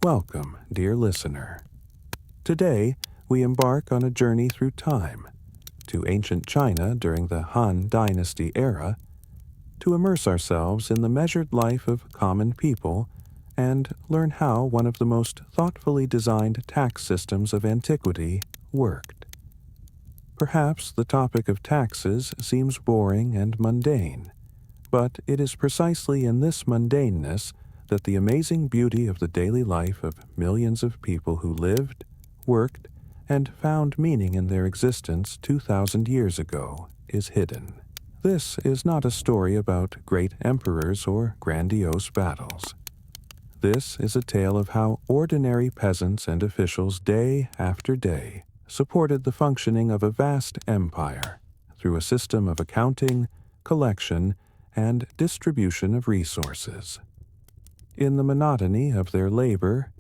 Welcome, dear listener. Today, we embark on a journey through time, to ancient China during the Han Dynasty era, to immerse ourselves in the measured life of common people and learn how one of the most thoughtfully designed tax systems of antiquity worked. Perhaps the topic of taxes seems boring and mundane, but it is precisely in this mundaneness that the amazing beauty of the daily life of millions of people who lived, worked, and found meaning in their existence 2,000 years ago is hidden. This is not a story about great emperors or grandiose battles. This is a tale of how ordinary peasants and officials day after day supported the functioning of a vast empire through a system of accounting, collection, and distribution of resources. In the monotony of their labor,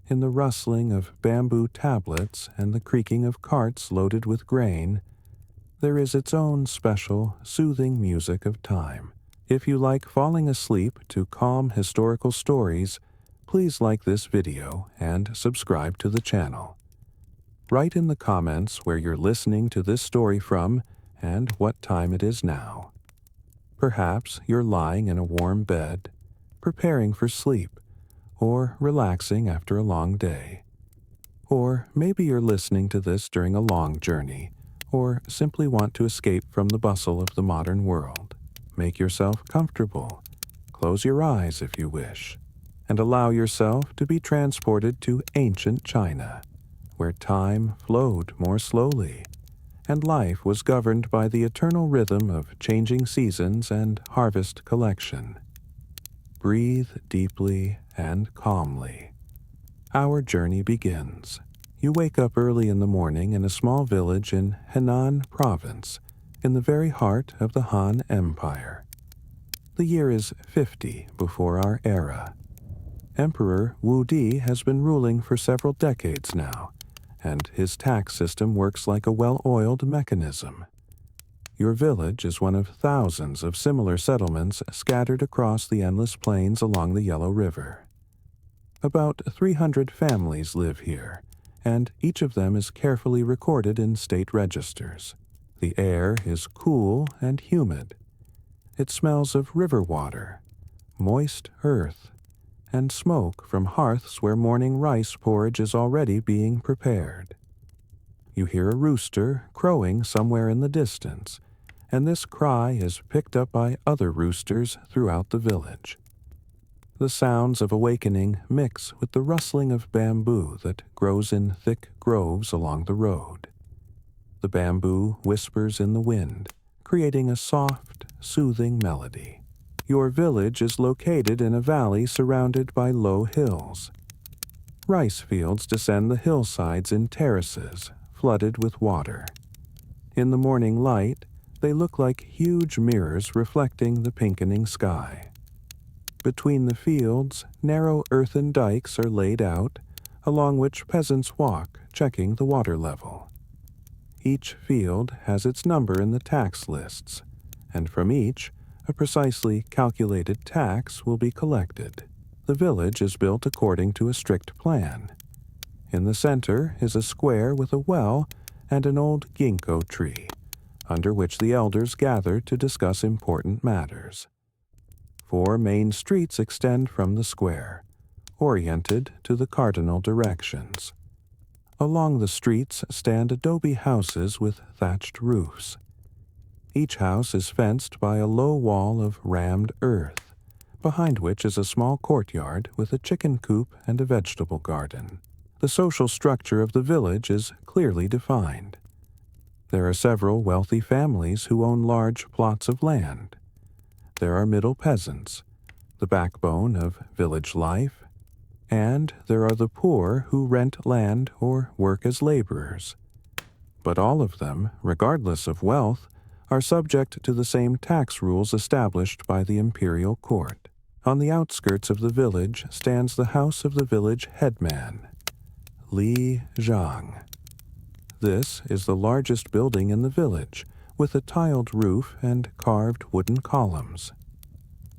in the rustling of bamboo tablets and the creaking of carts loaded with grain, there is its own special, soothing music of time. If you like falling asleep to calm historical stories, please like this video and subscribe to the channel. Write in the comments where you're listening to this story from and what time it is now. Perhaps you're lying in a warm bed, preparing for sleep, or relaxing after a long day. Or maybe you're listening to this during a long journey, or simply want to escape from the bustle of the modern world. Make yourself comfortable. Close your eyes if you wish, and allow yourself to be transported to ancient China, where time flowed more slowly, and life was governed by the eternal rhythm of changing seasons and harvest collection. Breathe deeply and calmly. Our journey begins. You wake up early in the morning in a small village in Henan Province, in the very heart of the Han Empire. The year is 50 before our era. Emperor Wu Di has been ruling for several decades now, and his tax system works like a well-oiled mechanism. Your village is one of thousands of similar settlements scattered across the endless plains along the Yellow River. About 300 families live here, and each of them is carefully recorded in state registers. The air is cool and humid. It smells of river water, moist earth, and smoke from hearths where morning rice porridge is already being prepared. You hear a rooster crowing somewhere in the distance, and this cry is picked up by other roosters throughout the village. The sounds of awakening mix with the rustling of bamboo that grows in thick groves along the road. The bamboo whispers in the wind, creating a soft, soothing melody. Your village is located in a valley surrounded by low hills. Rice fields descend the hillsides in terraces, flooded with water. In the morning light, they look like huge mirrors reflecting the pinkening sky. Between the fields, narrow earthen dikes are laid out, along which peasants walk, checking the water level. Each field has its number in the tax lists, and from each, a precisely calculated tax will be collected. The village is built according to a strict plan. In the center is a square with a well and an old ginkgo tree, under which the elders gather to discuss important matters. 4 main streets extend from the square, oriented to the cardinal directions. Along the streets stand adobe houses with thatched roofs. Each house is fenced by a low wall of rammed earth, behind which is a small courtyard with a chicken coop and a vegetable garden. The social structure of the village is clearly defined. There are several wealthy families who own large plots of land. There are middle peasants, the backbone of village life, and there are the poor who rent land or work as laborers. But all of them, regardless of wealth, are subject to the same tax rules established by the imperial court. On the outskirts of the village stands the house of the village headman, Li Zhang. This is the largest building in the village, with a tiled roof and carved wooden columns.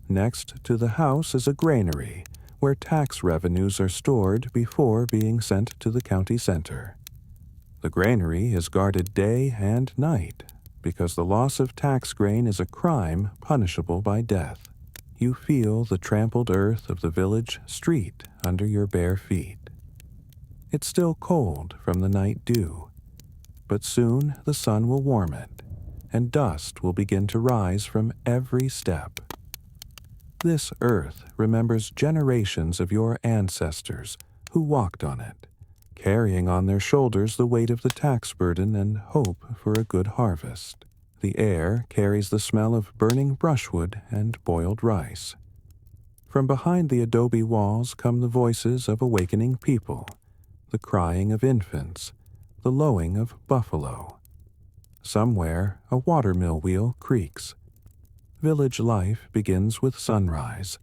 Next to the house is a granary, where tax revenues are stored before being sent to the county center. The granary is guarded day and night because the loss of tax grain is a crime punishable by death. You feel the trampled earth of the village street under your bare feet. It's still cold from the night dew, but soon the sun will warm it, and dust will begin to rise from every step. This earth remembers generations of your ancestors who walked on it, carrying on their shoulders the weight of the tax burden and hope for a good harvest. The air carries the smell of burning brushwood and boiled rice. From behind the adobe walls come the voices of awakening people, the crying of infants, the lowing of buffalo. Somewhere a watermill wheel creaks. Village life begins with sunrise,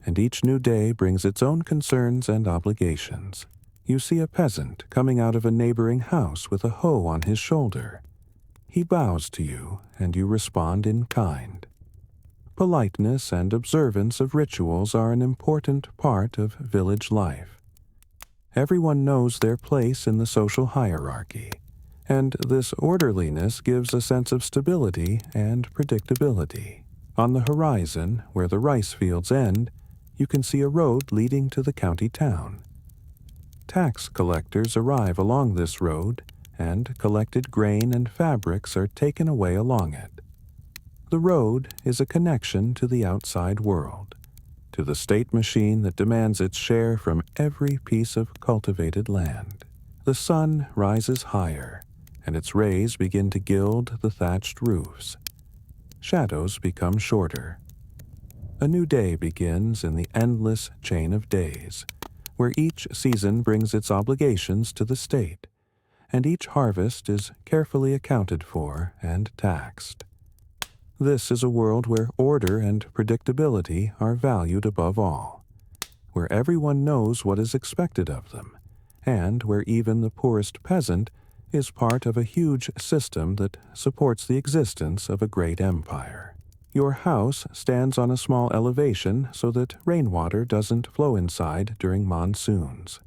and each new day brings its own concerns and obligations. You see a peasant coming out of a neighboring house with a hoe on his shoulder. He bows to you, and you respond in kind. Politeness and observance of rituals are an important part of village life. Everyone knows their place in the social hierarchy, and this orderliness gives a sense of stability and predictability. On the horizon, where the rice fields end, you can see a road leading to the county town. Tax collectors arrive along this road, and collected grain and fabrics are taken away along it. The road is a connection to the outside world, to the state machine that demands its share from every piece of cultivated land. The sun rises higher, and its rays begin to gild the thatched roofs. Shadows become shorter. A new day begins in the endless chain of days, where each season brings its obligations to the state, and each harvest is carefully accounted for and taxed. This is a world where order and predictability are valued above all, where everyone knows what is expected of them, and where even the poorest peasant is part of a huge system that supports the existence of a great empire. Your house stands on a small elevation so that rainwater doesn't flow inside during monsoons.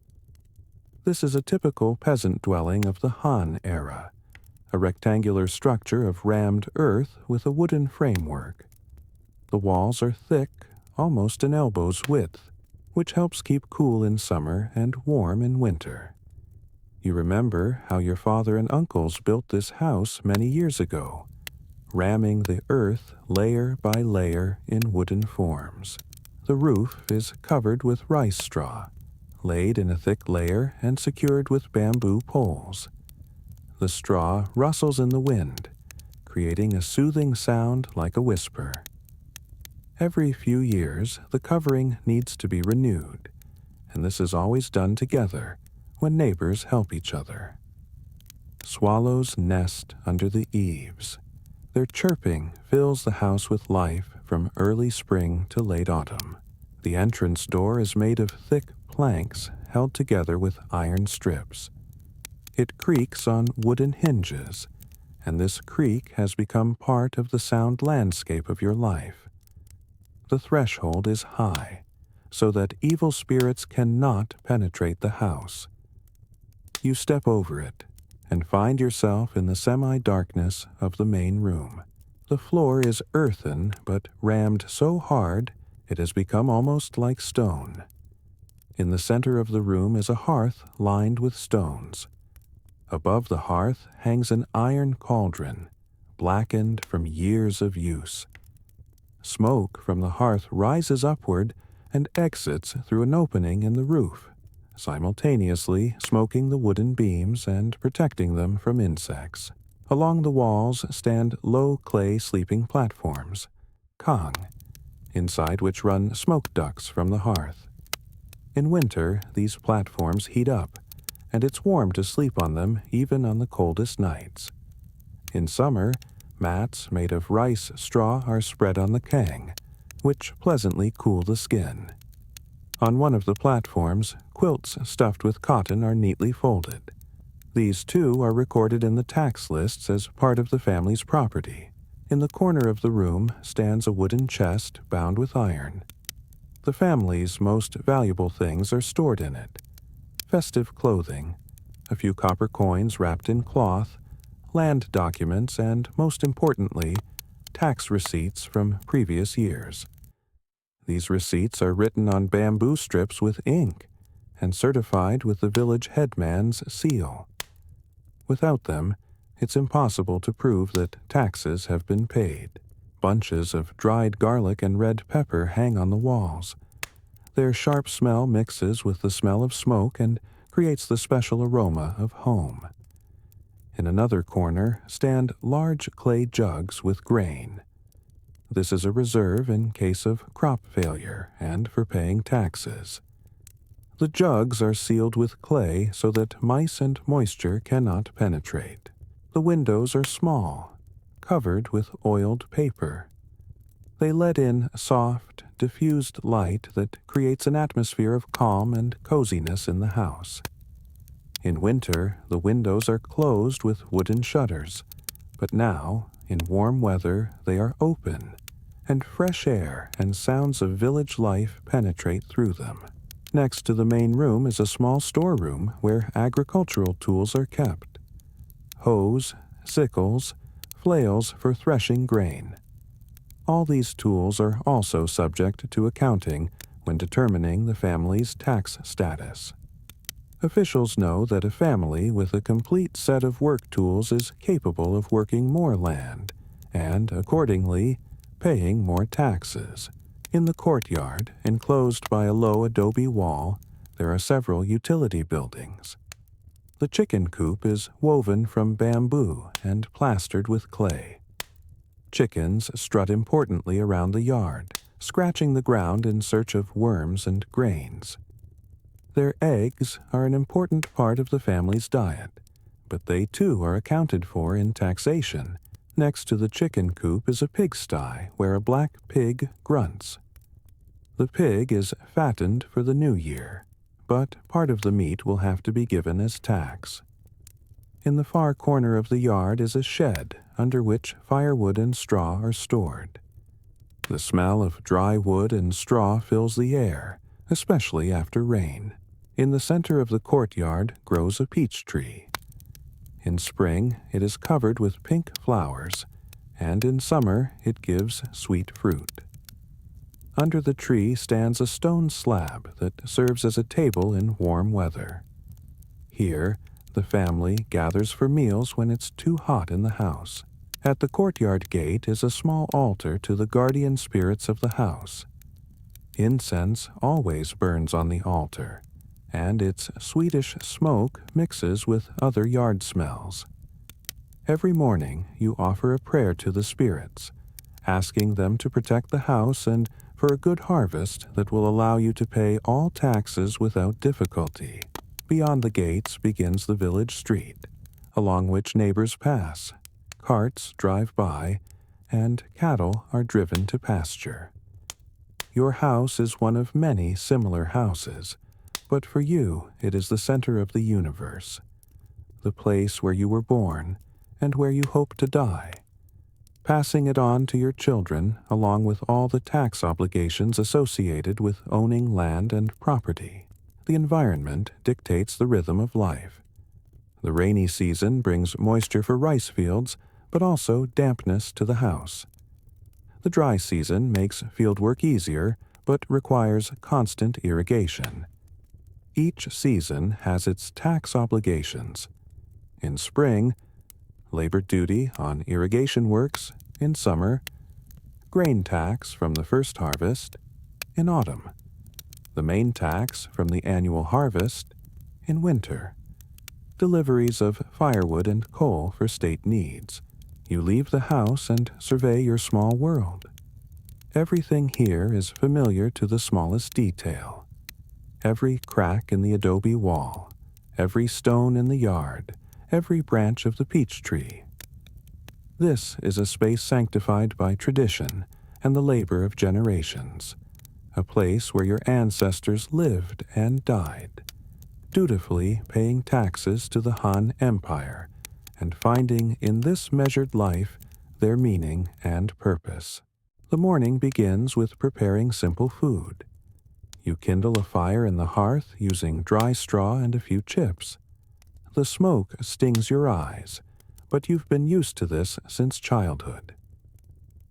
This is a typical peasant dwelling of the Han era, a rectangular structure of rammed earth with a wooden framework. The walls are thick, almost an elbow's width, which helps keep cool in summer and warm in winter. You remember how your father and uncles built this house many years ago, ramming the earth layer by layer in wooden forms. The roof is covered with rice straw, laid in a thick layer and secured with bamboo poles. The straw rustles in the wind, creating a soothing sound like a whisper. Every few years, the covering needs to be renewed, and this is always done together when neighbors help each other. Swallows nest under the eaves. Their chirping fills the house with life from early spring to late autumn. The entrance door is made of thick planks held together with iron strips. It creaks on wooden hinges, and this creak has become part of the sound landscape of your life. The threshold is high, so that evil spirits cannot penetrate the house. You step over it, and find yourself in the semi-darkness of the main room. The floor is earthen, but rammed so hard it has become almost like stone. In the center of the room is a hearth lined with stones. Above the hearth hangs an iron cauldron, blackened from years of use. Smoke from the hearth rises upward and exits through an opening in the roof, simultaneously smoking the wooden beams and protecting them from insects. Along the walls stand low clay sleeping platforms, kang, inside which run smoke ducts from the hearth. In winter, these platforms heat up, and it's warm to sleep on them even on the coldest nights. In summer, mats made of rice straw are spread on the kang, which pleasantly cool the skin. On one of the platforms, quilts stuffed with cotton are neatly folded. These too are recorded in the tax lists as part of the family's property. In the corner of the room stands a wooden chest bound with iron. The family's most valuable things are stored in it: festive clothing, a few copper coins wrapped in cloth, land documents, and, most importantly, tax receipts from previous years. These receipts are written on bamboo strips with ink and certified with the village headman's seal. Without them, it's impossible to prove that taxes have been paid. Bunches of dried garlic and red pepper hang on the walls. Their sharp smell mixes with the smell of smoke and creates the special aroma of home. In another corner stand large clay jugs with grain. This is a reserve in case of crop failure and for paying taxes. The jugs are sealed with clay so that mice and moisture cannot penetrate. The windows are small, covered with oiled paper. They let in soft, diffused light that creates an atmosphere of calm and coziness in the house. In winter, the windows are closed with wooden shutters, but now, in warm weather, they are open, and fresh air and sounds of village life penetrate through them. Next to the main room is a small storeroom where agricultural tools are kept: hoes, sickles, flails for threshing grain. All these tools are also subject to accounting when determining the family's tax status. Officials know that a family with a complete set of work tools is capable of working more land and, accordingly, paying more taxes. In the courtyard, enclosed by a low adobe wall, there are several utility buildings. The chicken coop is woven from bamboo and plastered with clay. Chickens strut importantly around the yard, scratching the ground in search of worms and grains. Their eggs are an important part of the family's diet, but they too are accounted for in taxation. Next to the chicken coop is a pigsty where a black pig grunts. The pig is fattened for the new year, but part of the meat will have to be given as tax. In the far corner of the yard is a shed under which firewood and straw are stored. The smell of dry wood and straw fills the air, especially after rain. In the center of the courtyard grows a peach tree. In spring, it is covered with pink flowers, and in summer, it gives sweet fruit. Under the tree stands a stone slab that serves as a table in warm weather. Here, the family gathers for meals when it's too hot in the house. At the courtyard gate is a small altar to the guardian spirits of the house. Incense always burns on the altar, and its sweetish smoke mixes with other yard smells. Every morning you offer a prayer to the spirits, asking them to protect the house and for a good harvest that will allow you to pay all taxes without difficulty. Beyond the gates begins the village street, along which neighbors pass, carts drive by, and cattle are driven to pasture. Your house is one of many similar houses, but for you it is the center of the universe, the place where you were born and where you hope to die. Passing it on to your children along with all the tax obligations associated with owning land and property. The environment dictates the rhythm of life. The rainy season brings moisture for rice fields, but also dampness to the house. The dry season makes fieldwork easier, but requires constant irrigation. Each season has its tax obligations. In spring, labor duty on irrigation works; in summer, grain tax from the first harvest; in autumn, the main tax from the annual harvest; in winter, deliveries of firewood and coal for state needs. You leave the house and survey your small world. Everything here is familiar to the smallest detail. Every crack in the adobe wall, every stone in the yard, every branch of the peach tree. This is a space sanctified by tradition and the labor of generations, a place where your ancestors lived and died, dutifully paying taxes to the Han Empire and finding in this measured life their meaning and purpose. The morning begins with preparing simple food. You kindle a fire in the hearth using dry straw and a few chips. The smoke stings your eyes, but you've been used to this since childhood.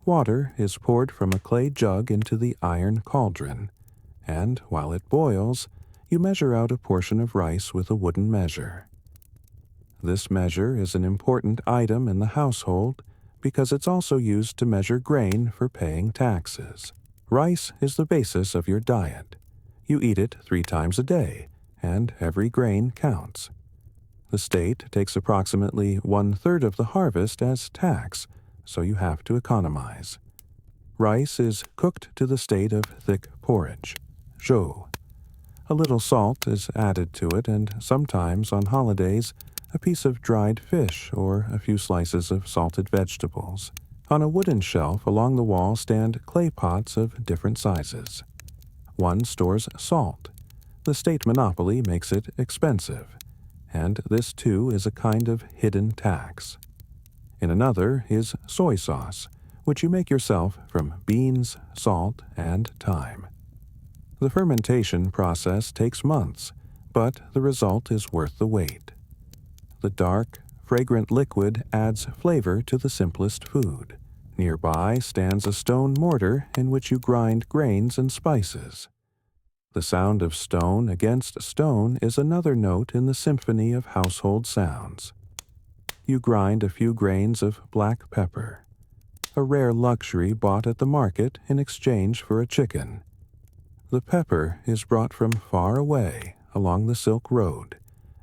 Water is poured from a clay jug into the iron cauldron, and while it boils, you measure out a portion of rice with a wooden measure. This measure is an important item in the household because it's also used to measure grain for paying taxes. Rice is the basis of your diet. You eat it 3 times a day, and every grain counts. The state takes approximately 1/3 of the harvest as tax, so you have to economize. Rice is cooked to the state of thick porridge, zhou. A little salt is added to it, and sometimes on holidays, a piece of dried fish or a few slices of salted vegetables. On a wooden shelf along the wall stand clay pots of different sizes. One stores salt. The state monopoly makes it expensive, and this too is a kind of hidden tax. In another is soy sauce, which you make yourself from beans, salt, and thyme. The fermentation process takes months, but the result is worth the wait. The dark, fragrant liquid adds flavor to the simplest food. Nearby stands a stone mortar in which you grind grains and spices. The sound of stone against stone is another note in the symphony of household sounds. You grind a few grains of black pepper, a rare luxury bought at the market in exchange for a chicken. The pepper is brought from far away along the Silk Road,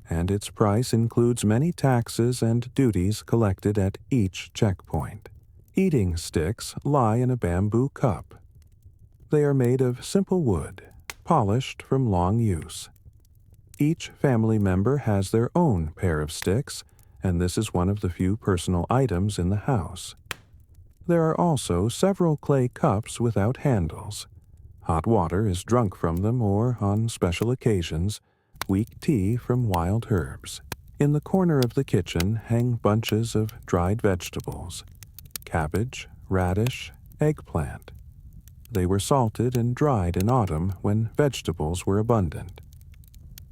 and its price includes many taxes and duties collected at each checkpoint. Eating sticks lie in a bamboo cup. They are made of simple wood, polished from long use. Each family member has their own pair of sticks, and this is one of the few personal items in the house. There are also several clay cups without handles. Hot water is drunk from them or, on special occasions, weak tea from wild herbs. In the corner of the kitchen hang bunches of dried vegetables: cabbage, radish, eggplant. They were salted and dried in autumn when vegetables were abundant.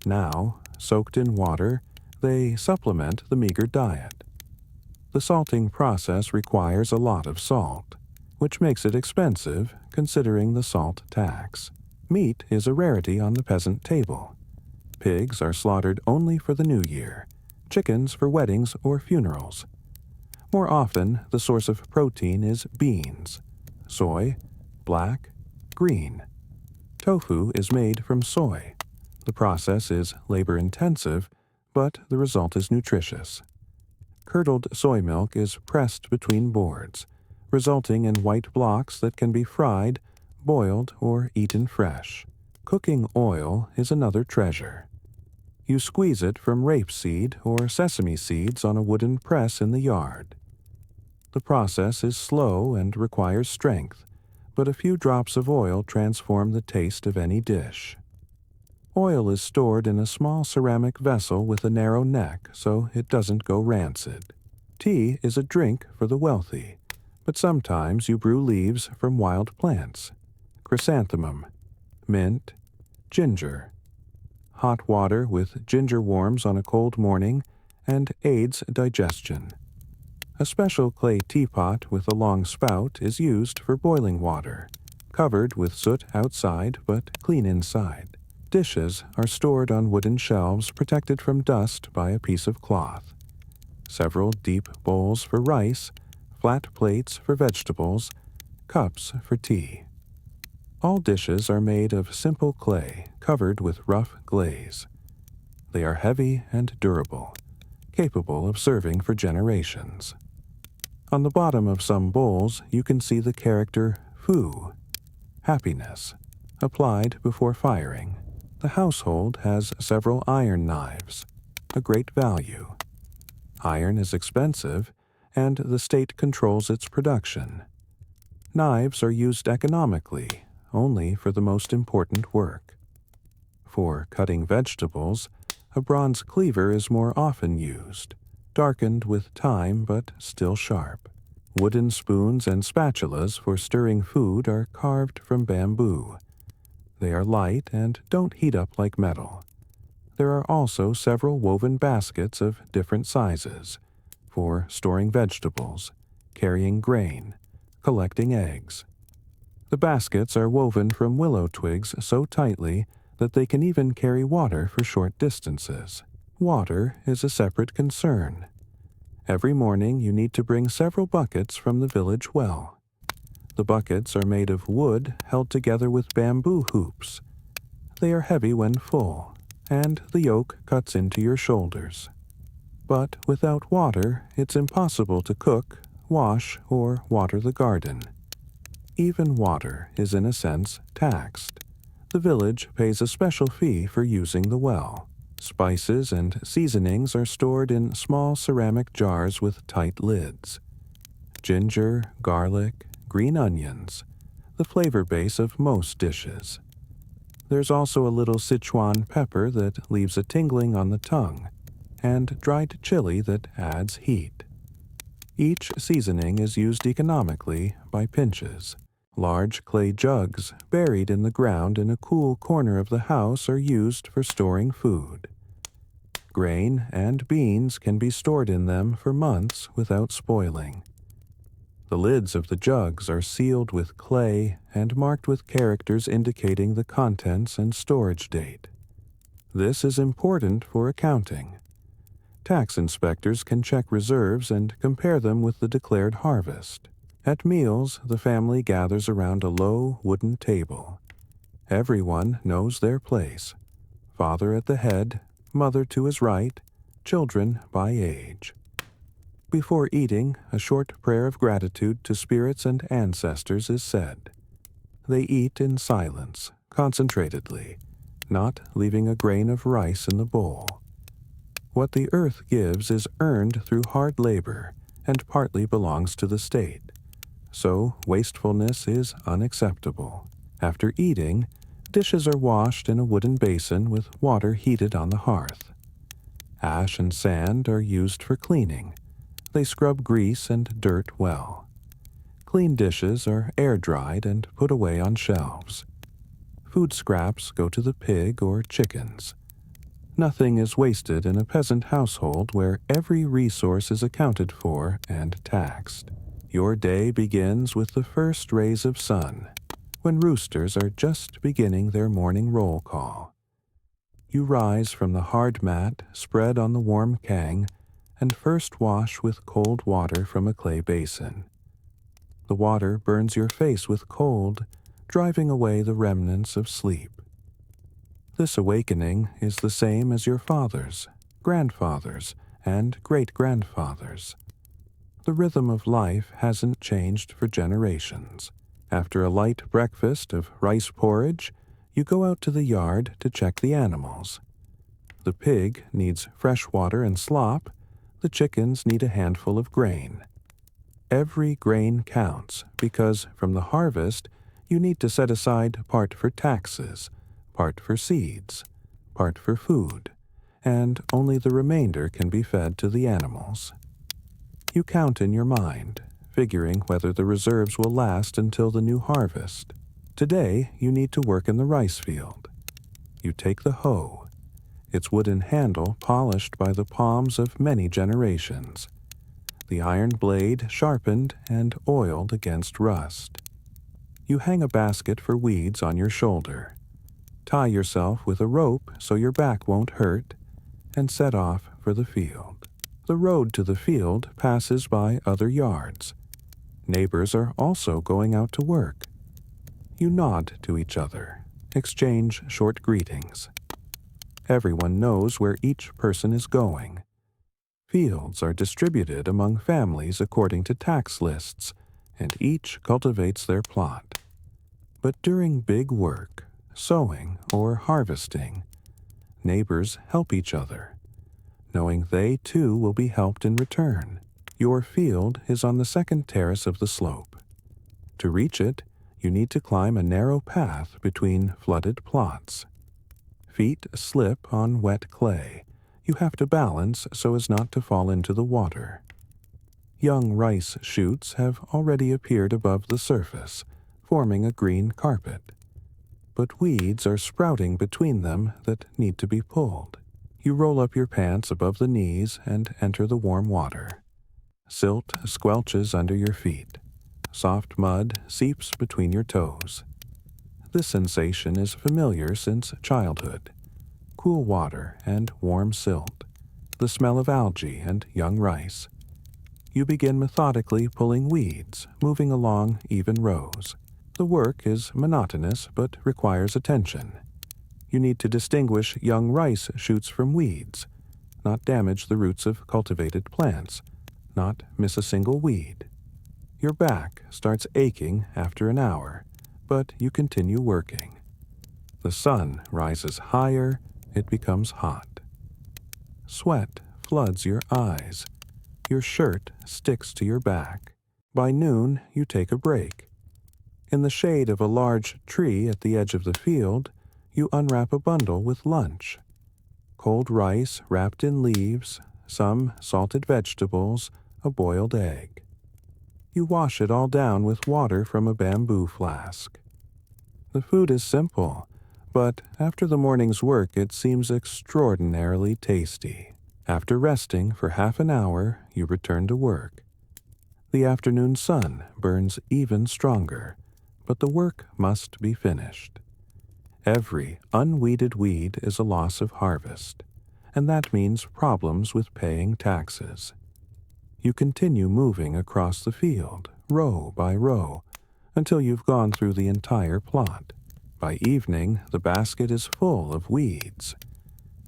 Now, soaked in water, they supplement the meager diet. The salting process requires a lot of salt, which makes it expensive considering the salt tax. Meat is a rarity on the peasant table. Pigs are slaughtered only for the new year, chickens for weddings or funerals. More often, the source of protein is beans, soy, black, green. Tofu is made from soy. The process is labor-intensive, but the result is nutritious. Curdled soy milk is pressed between boards, resulting in white blocks that can be fried, boiled, or eaten fresh. Cooking oil is another treasure. You squeeze it from rapeseed or sesame seeds on a wooden press in the yard. The process is slow and requires strength, but a few drops of oil transform the taste of any dish. Oil is stored in a small ceramic vessel with a narrow neck so it doesn't go rancid. Tea is a drink for the wealthy, but sometimes you brew leaves from wild plants: chrysanthemum, mint, ginger. Hot water with ginger warms on a cold morning and aids digestion. A special clay teapot with a long spout is used for boiling water, covered with soot outside but clean inside. Dishes are stored on wooden shelves protected from dust by a piece of cloth. Several deep bowls for rice, flat plates for vegetables, cups for tea. All dishes are made of simple clay covered with rough glaze. They are heavy and durable, capable of serving for generations. On the bottom of some bowls you can see the character fu, happiness, applied before firing. The household has several iron knives, a great value. Iron is expensive, and the state controls its production. Knives are used economically, only for the most important work. For cutting vegetables, a bronze cleaver is more often used, darkened with time but still sharp. Wooden spoons and spatulas for stirring food are carved from bamboo. They are light and don't heat up like metal. There are also several woven baskets of different sizes for storing vegetables, carrying grain, collecting eggs. The baskets are woven from willow twigs so tightly that they can even carry water for short distances. Water is a separate concern. Every morning you need to bring several buckets from the village well. The buckets are made of wood held together with bamboo hoops. They are heavy when full, and the yoke cuts into your shoulders. But without water, it's impossible to cook, wash, or water the garden. Even water is in a sense taxed. The village pays a special fee for using the well. Spices and seasonings are stored in small ceramic jars with tight lids. Ginger, garlic, green onions, the flavor base of most dishes. There's also a little Sichuan pepper that leaves a tingling on the tongue, and dried chili that adds heat. Each seasoning is used economically by pinches. Large clay jugs buried in the ground in a cool corner of the house are used for storing food. Grain and beans can be stored in them for months without spoiling. The lids of the jugs are sealed with clay and marked with characters indicating the contents and storage date. This is important for accounting. Tax inspectors can check reserves and compare them with the declared harvest. At meals, the family gathers around a low wooden table. Everyone knows their place. Father at the head, mother to his right, children by age. Before eating, a short prayer of gratitude to spirits and ancestors is said. They eat in silence, concentratedly, not leaving a grain of rice in the bowl. What the earth gives is earned through hard labor and partly belongs to the state. So wastefulness is unacceptable. After eating, dishes are washed in a wooden basin with water heated on the hearth. Ash and sand are used for cleaning. They scrub grease and dirt well. Clean dishes are air-dried and put away on shelves. Food scraps go to the pig or chickens. Nothing is wasted in a peasant household where every resource is accounted for and taxed. Your day begins with the first rays of sun, when roosters are just beginning their morning roll call. You rise from the hard mat spread on the warm kang and first wash with cold water from a clay basin. The water burns your face with cold, driving away the remnants of sleep. This awakening is the same as your fathers, grandfathers, and great-grandfathers. The rhythm of life hasn't changed for generations. After a light breakfast of rice porridge, you go out to the yard to check the animals. The pig needs fresh water and slop. The chickens need a handful of grain. Every grain counts because from the harvest you need to set aside part for taxes, part for seeds, part for food, and only the remainder can be fed to the animals. You count in your mind, figuring whether the reserves will last until the new harvest. Today you need to work in the rice field. You take the hoe, its wooden handle polished by the palms of many generations, the iron blade sharpened and oiled against rust. You hang a basket for weeds on your shoulder, tie yourself with a rope so your back won't hurt, and set off for the field. The road to the field passes by other yards. Neighbors are also going out to work. You nod to each other, exchange short greetings. Everyone knows where each person is going. Fields are distributed among families according to tax lists, and each cultivates their plot. But during big work, sowing or harvesting, neighbors help each other, knowing they too will be helped in return. Your field is on the second terrace of the slope. To reach it, you need to climb a narrow path between flooded plots. Feet slip on wet clay. You have to balance so as not to fall into the water. Young rice shoots have already appeared above the surface, forming a green carpet. but weeds are sprouting between them that need to be pulled. You roll up your pants above the knees and enter the warm water. Silt squelches under your feet. Soft mud seeps between your toes. This sensation is familiar since childhood. Cool water and warm silt. The smell of algae and young rice. You begin methodically pulling weeds, moving along even rows. The work is monotonous but requires attention. You need to distinguish young rice shoots from weeds, not damage the roots of cultivated plants, not miss a single weed. Your back starts aching after an hour, but you continue working. The sun rises higher, it becomes hot. Sweat floods your eyes. Your shirt sticks to your back. By noon, you take a break. In the shade of a large tree at the edge of the field, you unwrap a bundle with lunch. Cold rice wrapped in leaves, some salted vegetables, a boiled egg. You wash it all down with water from a bamboo flask. The food is simple, but after the morning's work it seems extraordinarily tasty. After resting for half an hour, you return to work. The afternoon sun burns even stronger, but the work must be finished. Every unweeded weed is a loss of harvest, and that means problems with paying taxes. You continue moving across the field, row by row, until you've gone through the entire plot. By evening, the basket is full of weeds.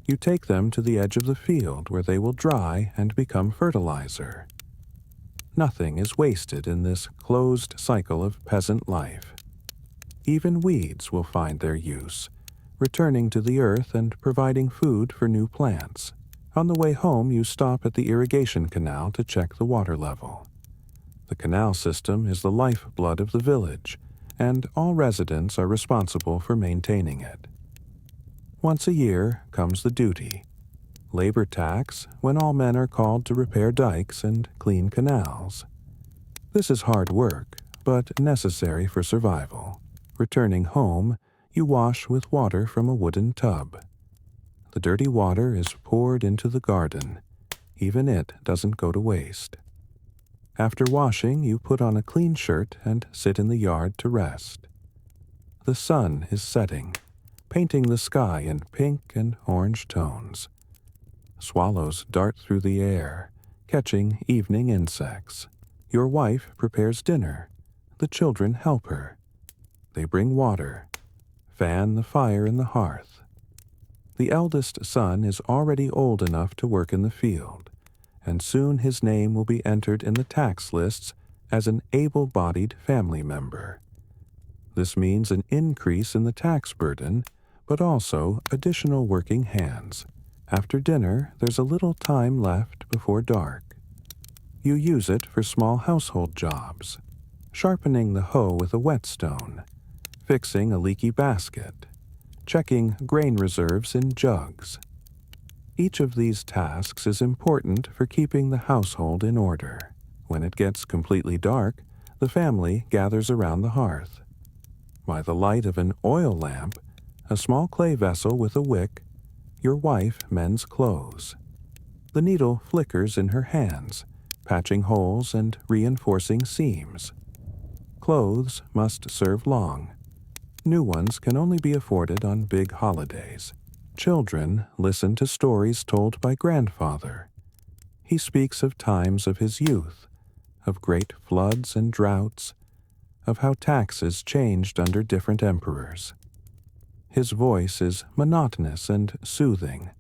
You take them to the edge of the field where they will dry and become fertilizer. Nothing is wasted in this closed cycle of peasant life. Even weeds will find their use, returning to the earth and providing food for new plants. On the way home, you stop at the irrigation canal to check the water level. The canal system is the lifeblood of the village, and all residents are responsible for maintaining it. Once a year comes the duty, labor tax, when all men are called to repair dikes and clean canals. This is hard work, but necessary for survival. Returning home, you wash with water from a wooden tub. The dirty water is poured into the garden. Even it doesn't go to waste. After washing, you put on a clean shirt and sit in the yard to rest. The sun is setting, painting the sky in pink and orange tones. Swallows dart through the air, catching evening insects. Your wife prepares dinner. The children help her. They bring water, fan the fire in the hearth. The eldest son is already old enough to work in the field, and soon his name will be entered in the tax lists as an able-bodied family member. This means an increase in the tax burden, but also additional working hands. After dinner, there's a little time left before dark. You use it for small household jobs, sharpening the hoe with a whetstone, fixing a leaky basket, checking grain reserves in jugs. Each of these tasks is important for keeping the household in order. When it gets completely dark, the family gathers around the hearth. By the light of an oil lamp, a small clay vessel with a wick, your wife mends clothes. The needle flickers in her hands, patching holes and reinforcing seams. Clothes must serve long. New ones can only be afforded on big holidays. Children listen to stories told by grandfather. He speaks of times of his youth, of great floods and droughts, of how taxes changed under different emperors. His voice is monotonous and soothing,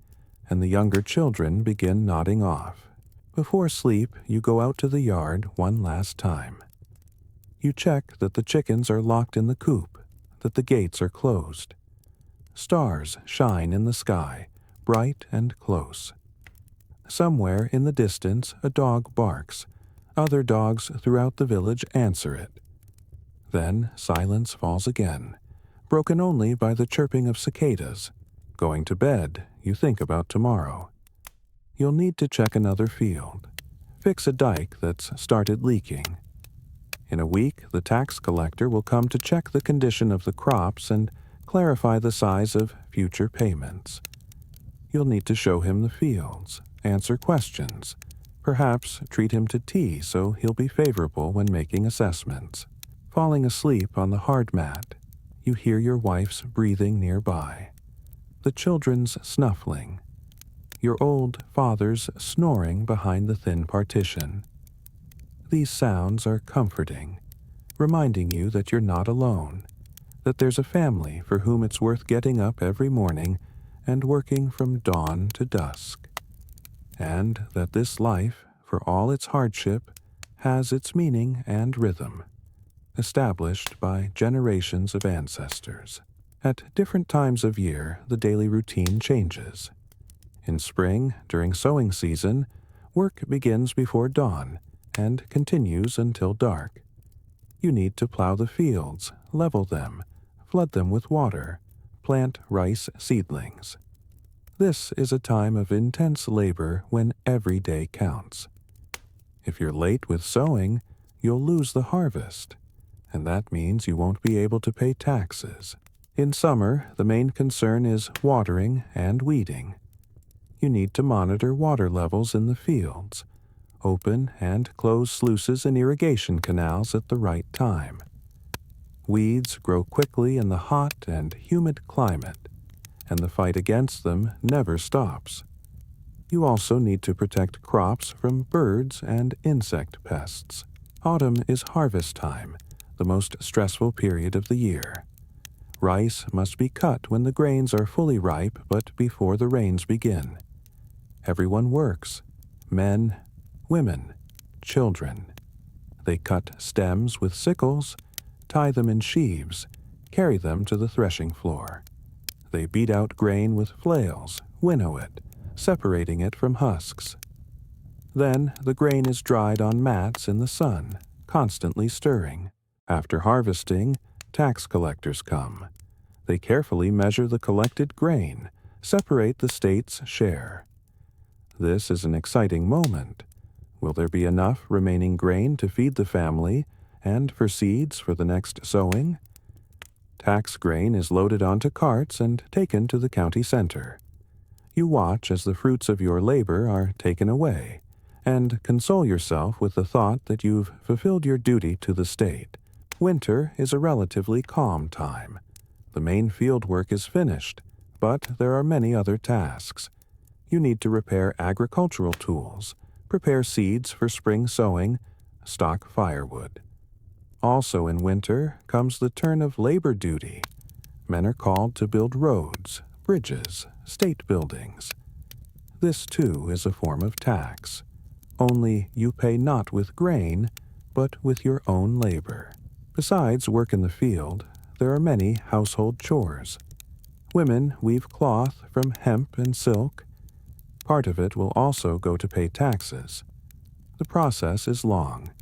and the younger children begin nodding off. Before sleep, you go out to the yard one last time. You check that the chickens are locked in the coop, that the gates are closed. Stars shine in the sky, bright and close. Somewhere in the distance, a dog barks. Other dogs throughout the village answer it. Then silence falls again, broken only by the chirping of cicadas. Going to bed, you think about tomorrow. You'll need to check another field, fix a dike that's started leaking. In a week, the tax collector will come to check the condition of the crops and Clarify the size of future payments. You'll need to show him the fields, answer questions, perhaps treat him to tea so he'll be favorable when making assessments. Falling asleep on the hard mat, you hear your wife's breathing nearby, the children's snuffling, your old father's snoring behind the thin partition. These sounds are comforting, reminding you that you're not alone, that there's a family for whom it's worth getting up every morning and working from dawn to dusk, and that this life, for all its hardship, has its meaning and rhythm, established by generations of ancestors. At different times of year, the daily routine changes. In spring, during sowing season, work begins before dawn and continues until dark. You need to plow the fields, level them, flood them with water, plant rice seedlings. This is a time of intense labor when every day counts. If you're late with sowing, you'll lose the harvest, and that means you won't be able to pay taxes. In summer, the main concern is watering and weeding. You need to monitor water levels in the fields, open and close sluices and irrigation canals at the right time. Weeds grow quickly in the hot and humid climate, and the fight against them never stops. You also need to protect crops from birds and insect pests. Autumn is harvest time, the most stressful period of the year. Rice must be cut when the grains are fully ripe but before the rains begin. Everyone works, men, women, children. They cut stems with sickles, tie them in sheaves, carry them to the threshing floor. They beat out grain with flails, winnow it, separating it from husks. Then the grain is dried on mats in the sun, constantly stirring. After harvesting, tax collectors come. They carefully measure the collected grain, separate the state's share. This is an exciting moment. Will there be enough remaining grain to feed the family and for seeds for the next sowing? Tax grain is loaded onto carts and taken to the county center. You watch as the fruits of your labor are taken away, and console yourself with the thought that you've fulfilled your duty to the state. Winter is a relatively calm time. The main field work is finished, but there are many other tasks. You need to repair agricultural tools, prepare seeds for spring sowing, stock firewood. Also in winter comes the turn of labor duty. Men are called to build roads, bridges, state buildings. This too is a form of tax. Only you pay not with grain, but with your own labor. Besides work in the field, there are many household chores. Women weave cloth from hemp and silk. Part of it will also go to pay taxes. The process is long.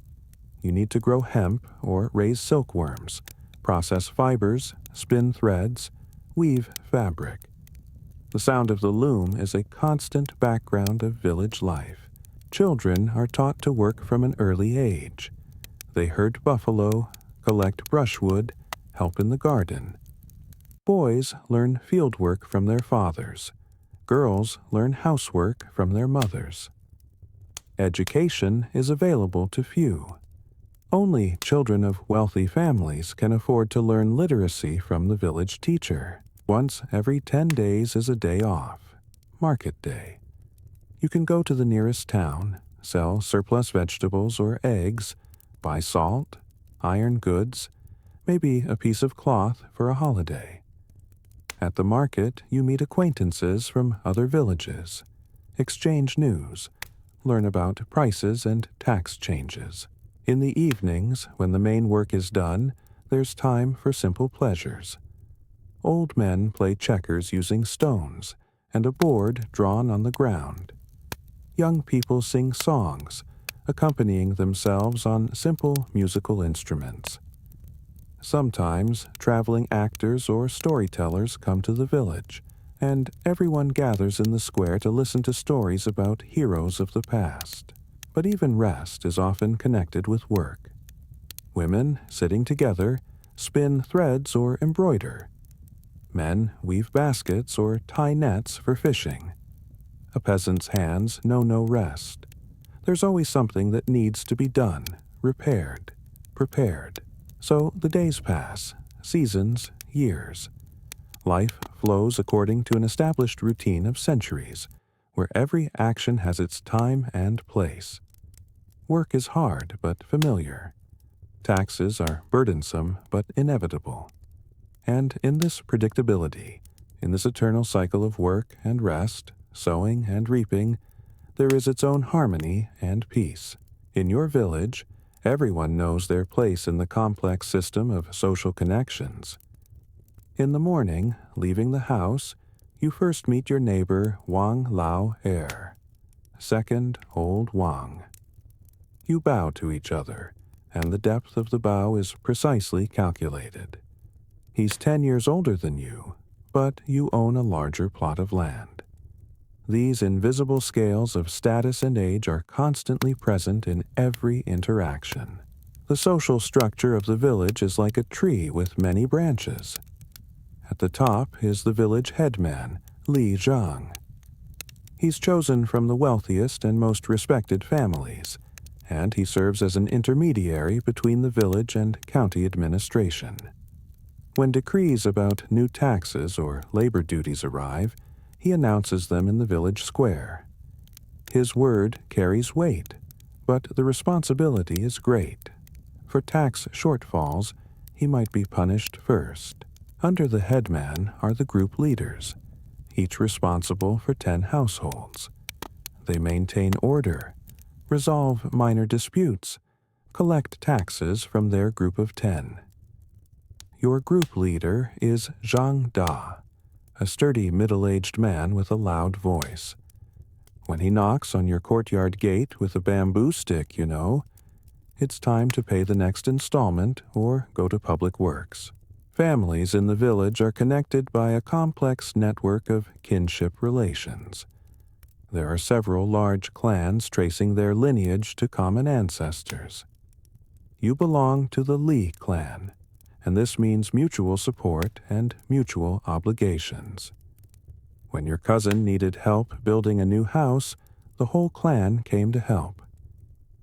You need to grow hemp or raise silkworms, process fibers, spin threads, weave fabric. The sound of the loom is a constant background of village life. Children are taught to work from an early age. They herd buffalo, collect brushwood, help in the garden. Boys learn fieldwork from their fathers. Girls learn housework from their mothers. Education is available to few. Only children of wealthy families can afford to learn literacy from the village teacher. Once every 10 days is a day off, market day. You can go to the nearest town, sell surplus vegetables or eggs, buy salt, iron goods, maybe a piece of cloth for a holiday. At the market, you meet acquaintances from other villages, exchange news, learn about prices and tax changes. In the evenings, when the main work is done, there's time for simple pleasures. Old men play checkers using stones and a board drawn on the ground. Young people sing songs, accompanying themselves on simple musical instruments. Sometimes traveling actors or storytellers come to the village, and everyone gathers in the square to listen to stories about heroes of the past. But even rest is often connected with work. Women, sitting together, spin threads or embroider. Men weave baskets or tie nets for fishing. A peasant's hands know no rest. There's always something that needs to be done, repaired, prepared. So the days pass, seasons, years. Life flows according to an established routine of centuries, where every action has its time and place. Work is hard but familiar. Taxes are burdensome but inevitable. And in this predictability, in this eternal cycle of work and rest, sowing and reaping, there is its own harmony and peace. In your village, everyone knows their place in the complex system of social connections. In the morning, leaving the house, you first meet your neighbor Wang Lao Er, second old Wang. You bow to each other, and the depth of the bow is precisely calculated. He's 10 years older than you, but you own a larger plot of land. These invisible scales of status and age are constantly present in every interaction. The social structure of the village is like a tree with many branches. At the top is the village headman, Li Zhang. He's chosen from the wealthiest and most respected families, and he serves as an intermediary between the village and county administration. When decrees about new taxes or labor duties arrive, he announces them in the village square. His word carries weight, but the responsibility is great. For tax shortfalls, he might be punished first. Under the headman are the group leaders, each responsible for 10 households. They maintain order, resolve minor disputes, collect taxes from their group of 10. Your group leader is Zhang Da, a sturdy middle-aged man with a loud voice. When he knocks on your courtyard gate with a bamboo stick, you know, it's time to pay the next installment or go to public works. Families in the village are connected by a complex network of kinship relations. There are several large clans tracing their lineage to common ancestors. You belong to the Li clan, and this means mutual support and mutual obligations. When your cousin needed help building a new house, the whole clan came to help.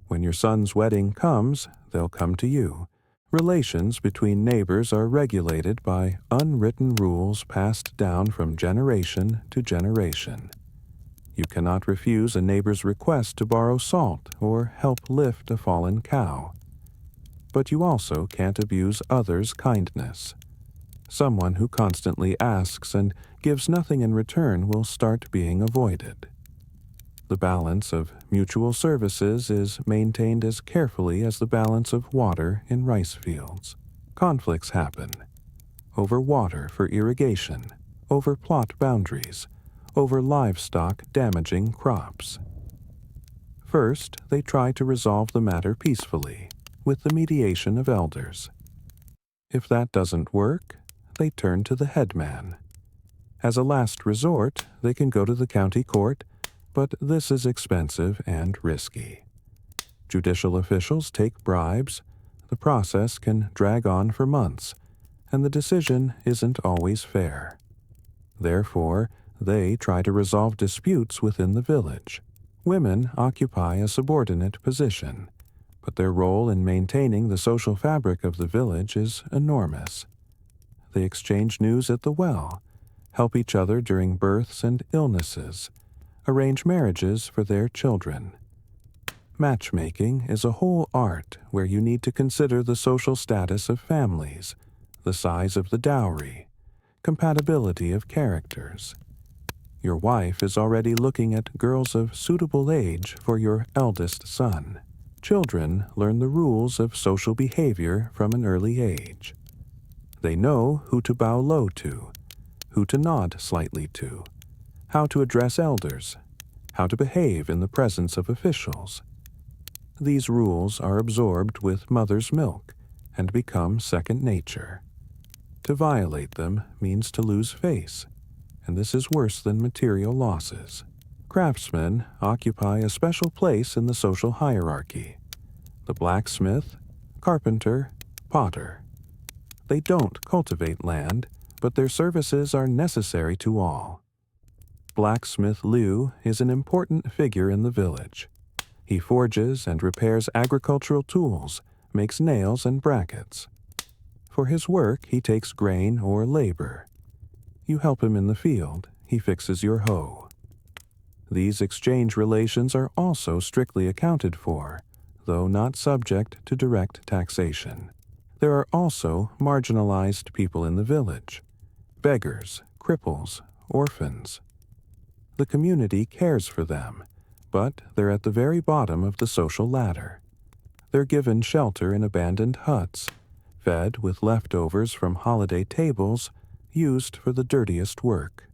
When your son's wedding comes, they'll come to you. Relations between neighbors are regulated by unwritten rules passed down from generation to generation. You cannot refuse a neighbor's request to borrow salt or help lift a fallen cow. But you also can't abuse others' kindness. Someone who constantly asks and gives nothing in return will start being avoided. The balance of mutual services is maintained as carefully as the balance of water in rice fields. Conflicts happen over water for irrigation, over plot boundaries, over livestock damaging crops. First, they try to resolve the matter peacefully, with the mediation of elders. If that doesn't work, they turn to the headman. As a last resort, they can go to the county court, but this is expensive and risky. Judicial officials take bribes, the process can drag on for months, and the decision isn't always fair. Therefore, they try to resolve disputes within the village. Women occupy a subordinate position, but their role in maintaining the social fabric of the village is enormous. They exchange news at the well, help each other during births and illnesses, arrange marriages for their children. Matchmaking is a whole art where you need to consider the social status of families, the size of the dowry, compatibility of characters. Your wife is already looking at girls of suitable age for your eldest son. Children learn the rules of social behavior from an early age. They know who to bow low to, who to nod slightly to, how to address elders, how to behave in the presence of officials. These rules are absorbed with mother's milk and become second nature. To violate them means to lose face, and this is worse than material losses. Craftsmen occupy a special place in the social hierarchy. The blacksmith, carpenter, potter. They don't cultivate land, but their services are necessary to all. Blacksmith Liu is an important figure in the village. He forges and repairs agricultural tools, makes nails and brackets. For his work, he takes grain or labor. You help him in the field, he fixes your hoe. These exchange relations are also strictly accounted for, though not subject to direct taxation. There are also marginalized people in the village: beggars, cripples, orphans. The community cares for them, but they're at the very bottom of the social ladder. They're given shelter in abandoned huts, fed with leftovers from holiday tables, used for the dirtiest work.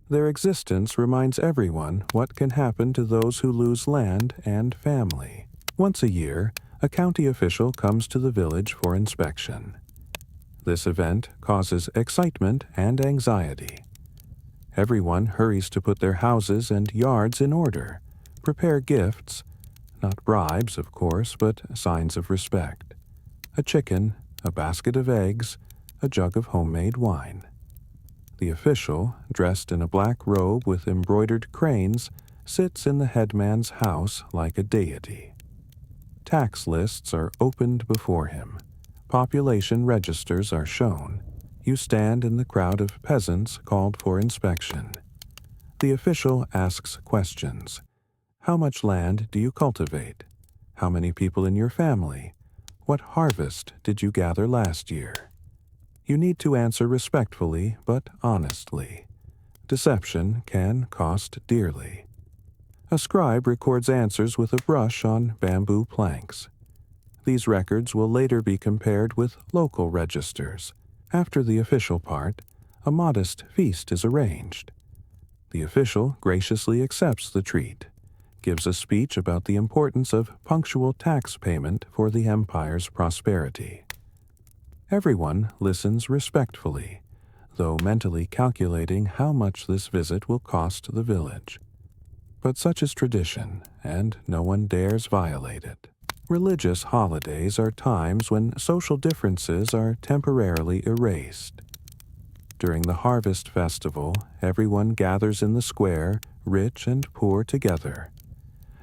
Their existence reminds everyone what can happen to those who lose land and family. Once a year, a county official comes to the village for inspection. This event causes excitement and anxiety. Everyone hurries to put their houses and yards in order, prepare gifts, not bribes, of course, but signs of respect: a chicken, a basket of eggs, a jug of homemade wine. The official, dressed in a black robe with embroidered cranes, sits in the headman's house like a deity. Tax lists are opened before him. Population registers are shown. You stand in the crowd of peasants called for inspection. The official asks questions. How much land do you cultivate? How many people in your family? What harvest did you gather last year? You need to answer respectfully but honestly. Deception can cost dearly. A scribe records answers with a brush on bamboo planks. These records will later be compared with local registers. After the official part, a modest feast is arranged. The official graciously accepts the treat, gives a speech about the importance of punctual tax payment for the empire's prosperity. Everyone listens respectfully, though mentally calculating how much this visit will cost the village. But such is tradition, and no one dares violate it. Religious holidays are times when social differences are temporarily erased. During the harvest festival, everyone gathers in the square, rich and poor together.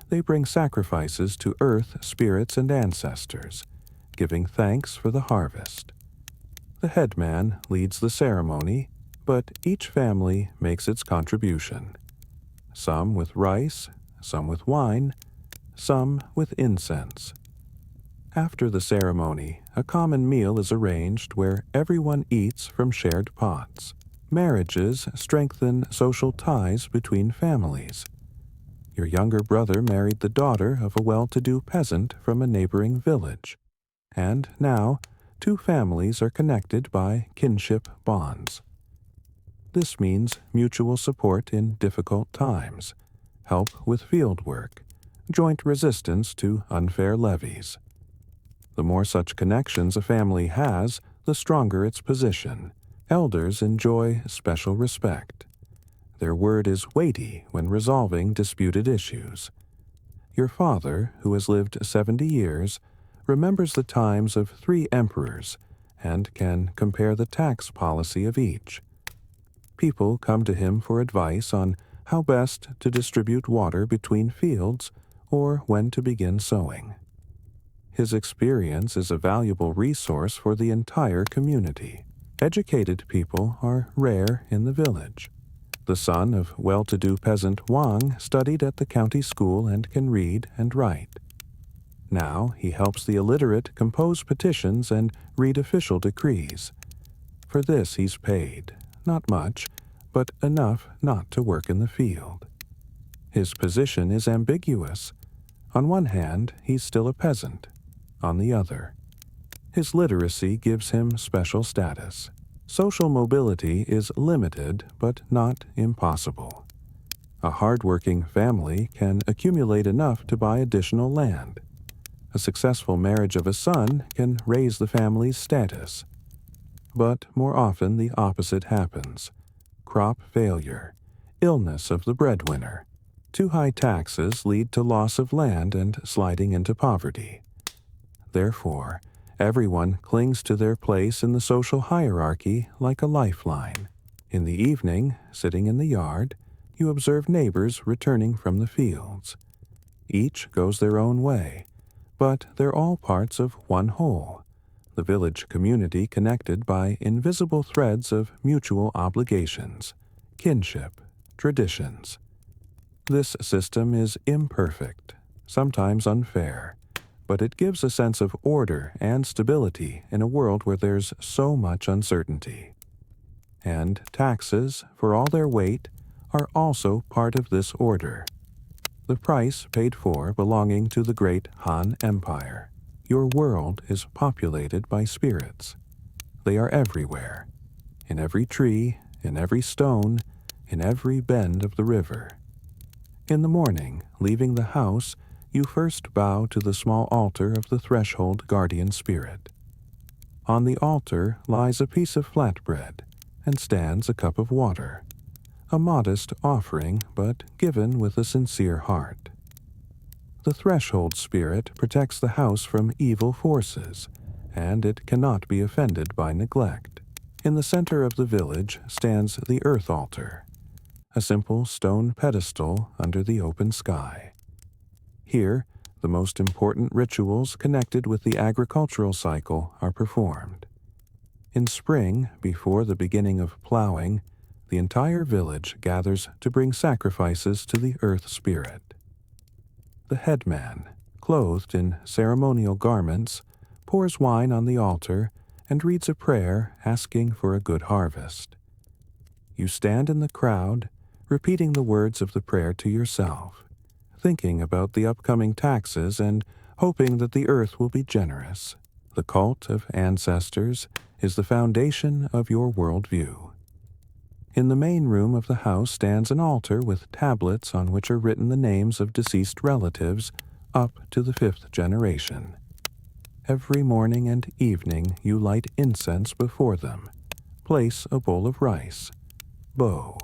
They bring sacrifices to earth, spirits, and ancestors, giving thanks for the harvest. The headman leads the ceremony, but each family makes its contribution. Some with rice, some with wine, some with incense. After the ceremony, a common meal is arranged where everyone eats from shared pots. Marriages strengthen social ties between families. Your younger brother married the daughter of a well-to-do peasant from a neighboring village, and now 2 families are connected by kinship bonds. This means mutual support in difficult times, help with field work, joint resistance to unfair levies. The more such connections a family has, the stronger its position. Elders enjoy special respect. Their word is weighty when resolving disputed issues. Your father, who has lived 70 years, remembers the times of 3 emperors and can compare the tax policy of each. People come to him for advice on how best to distribute water between fields or when to begin sowing. His experience is a valuable resource for the entire community. Educated people are rare in the village. The son of well-to-do peasant Wang studied at the county school and can read and write. Now he helps the illiterate compose petitions and read official decrees. For this he's paid, not much, but enough not to work in the field. His position is ambiguous. On one hand, he's still a peasant. On the other, his literacy gives him special status. Social mobility is limited but not impossible. A hard-working family can accumulate enough to buy additional land. A successful marriage of a son can raise the family's status. But more often the opposite happens. Crop failure, illness of the breadwinner. Too high taxes lead to loss of land and sliding into poverty. Therefore, Everyone clings to their place in the social hierarchy like a lifeline. In the evening, sitting in the yard, you observe neighbors returning from the fields. Each goes their own way, but they're all parts of one whole, the village community connected by invisible threads of mutual obligations, kinship, traditions. This system is imperfect, sometimes unfair, but it gives a sense of order and stability in a world where there's so much uncertainty. And taxes, for all their weight, are also part of this order. The price paid for belonging to the great Han Empire. Your world is populated by spirits. They are everywhere, in every tree, in every stone, in every bend of the river. In the morning, leaving the house, you first bow to the small altar of the threshold guardian spirit. On the altar lies a piece of flatbread and stands a cup of water, a modest offering but given with a sincere heart. The threshold spirit protects the house from evil forces, and it cannot be offended by neglect. In the center of the village stands the earth altar, a simple stone pedestal under the open sky. Here, the most important rituals connected with the agricultural cycle are performed. In spring, before the beginning of plowing, the entire village gathers to bring sacrifices to the earth spirit. The headman, clothed in ceremonial garments, pours wine on the altar and reads a prayer asking for a good harvest. You stand in the crowd, repeating the words of the prayer to yourself, thinking about the upcoming taxes and hoping that the earth will be generous. The cult of ancestors is the foundation of your worldview. In the main room of the house stands an altar with tablets on which are written the names of deceased relatives up to the 5th generation. Every morning and evening you light incense before them. Place a bowl of rice. Bow.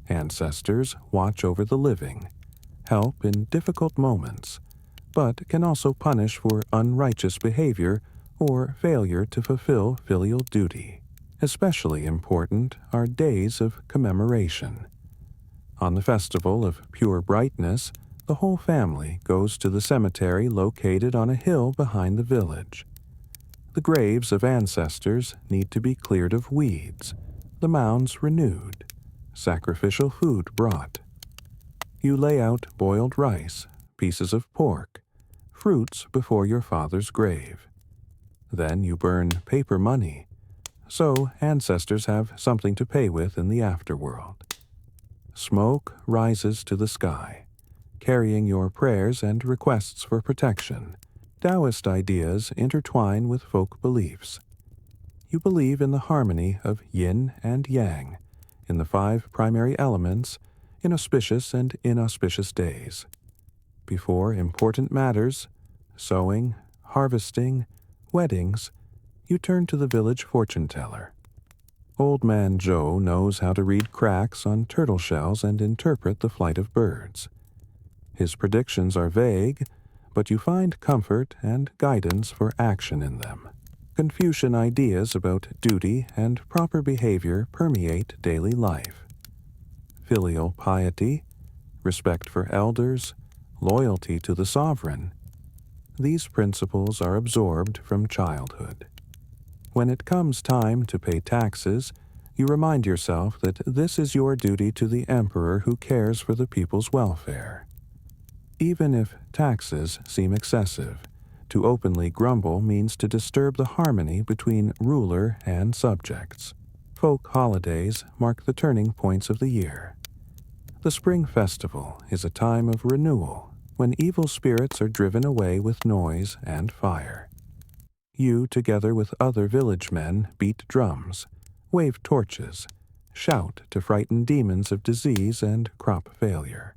Ancestors watch over the living, help in difficult moments, but can also punish for unrighteous behavior or failure to fulfill filial duty. Especially important are days of commemoration. On the festival of pure brightness, the whole family goes to the cemetery located on a hill behind the village. The graves of ancestors need to be cleared of weeds, the mounds renewed, sacrificial food brought. You lay out boiled rice, pieces of pork, fruits before your father's grave. Then you burn paper money, so ancestors have something to pay with in the afterworld. Smoke rises to the sky, carrying your prayers and requests for protection. Taoist ideas intertwine with folk beliefs. You believe in the harmony of yin and yang, in the 5 primary elements, in auspicious and inauspicious days. Before important matters, sowing, harvesting, weddings, you turn to the village fortune teller. Old Man Joe knows how to read cracks on turtle shells and interpret the flight of birds. His predictions are vague, but you find comfort and guidance for action in them. Confucian ideas about duty and proper behavior permeate daily life. Filial piety, respect for elders, loyalty to the sovereign. These principles are absorbed from childhood. When it comes time to pay taxes, you remind yourself that this is your duty to the emperor who cares for the people's welfare. Even if taxes seem excessive, to openly grumble means to disturb the harmony between ruler and subjects. Folk holidays mark the turning points of the year. The spring festival is a time of renewal, when evil spirits are driven away with noise and fire. You, together with other village men, beat drums, wave torches, shout to frighten demons of disease and crop failure.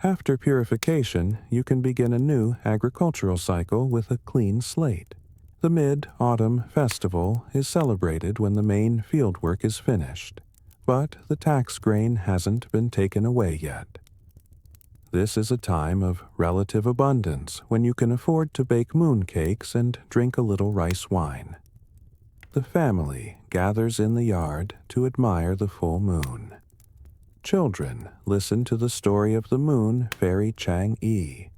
After purification, you can begin a new agricultural cycle with a clean slate. The Mid-Autumn Festival is celebrated when the main fieldwork is finished, but the tax grain hasn't been taken away yet. This is a time of relative abundance when you can afford to bake mooncakes and drink a little rice wine. The family gathers in the yard to admire the full moon. Children listen to the story of the moon fairy Chang-yi,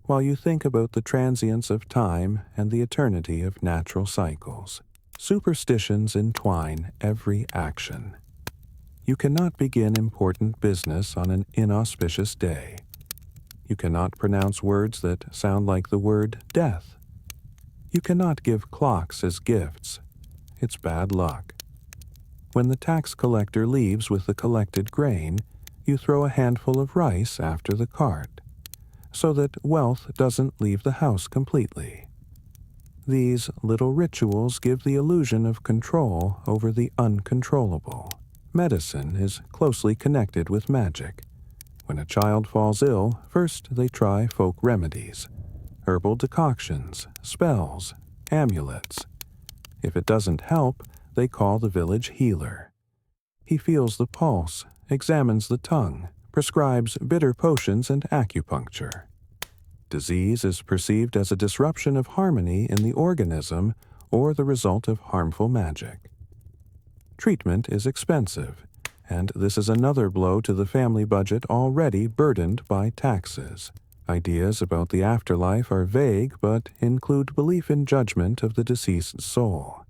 while you think about the transience of time and the eternity of natural cycles. Superstitions entwine every action. You cannot begin important business on an inauspicious day. You cannot pronounce words that sound like the word death. You cannot give clocks as gifts. It's bad luck. When the tax collector leaves with the collected grain, you throw a handful of rice after the cart, so that wealth doesn't leave the house completely. These little rituals give the illusion of control over the uncontrollable. Medicine is closely connected with magic. When a child falls ill, first they try folk remedies, herbal decoctions, spells, amulets. If it doesn't help, they call the village healer. He feels the pulse, examines the tongue, prescribes bitter potions and acupuncture. Disease is perceived as a disruption of harmony in the organism or the result of harmful magic. Treatment is expensive, and this is another blow to the family budget already burdened by taxes. Ideas about the afterlife are vague but include belief in judgment of the deceased's soul.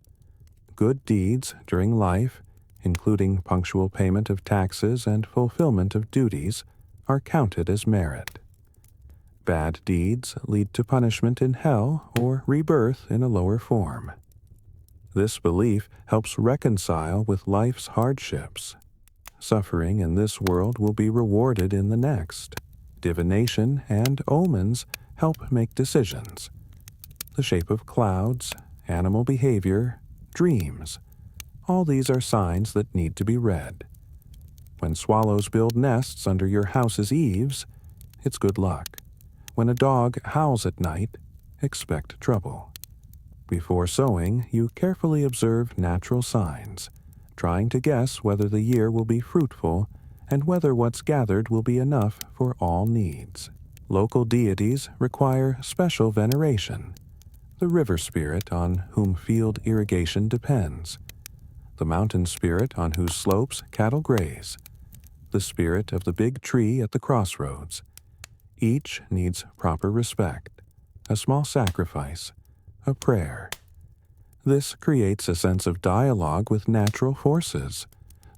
Good deeds during life, including punctual payment of taxes and fulfillment of duties, are counted as merit. Bad deeds lead to punishment in hell or rebirth in a lower form. This belief helps reconcile with life's hardships. Suffering in this world will be rewarded in the next. Divination and omens help make decisions. The shape of clouds, animal behavior, dreams, all these are signs that need to be read. When swallows build nests under your house's eaves, it's good luck. When a dog howls at night, expect trouble. Before sowing, you carefully observe natural signs, trying to guess whether the year will be fruitful and whether what's gathered will be enough for all needs. Local deities require special veneration. The river spirit on whom field irrigation depends. The mountain spirit on whose slopes cattle graze. The spirit of the big tree at the crossroads. Each needs proper respect, a small sacrifice, a prayer. This creates a sense of dialogue with natural forces,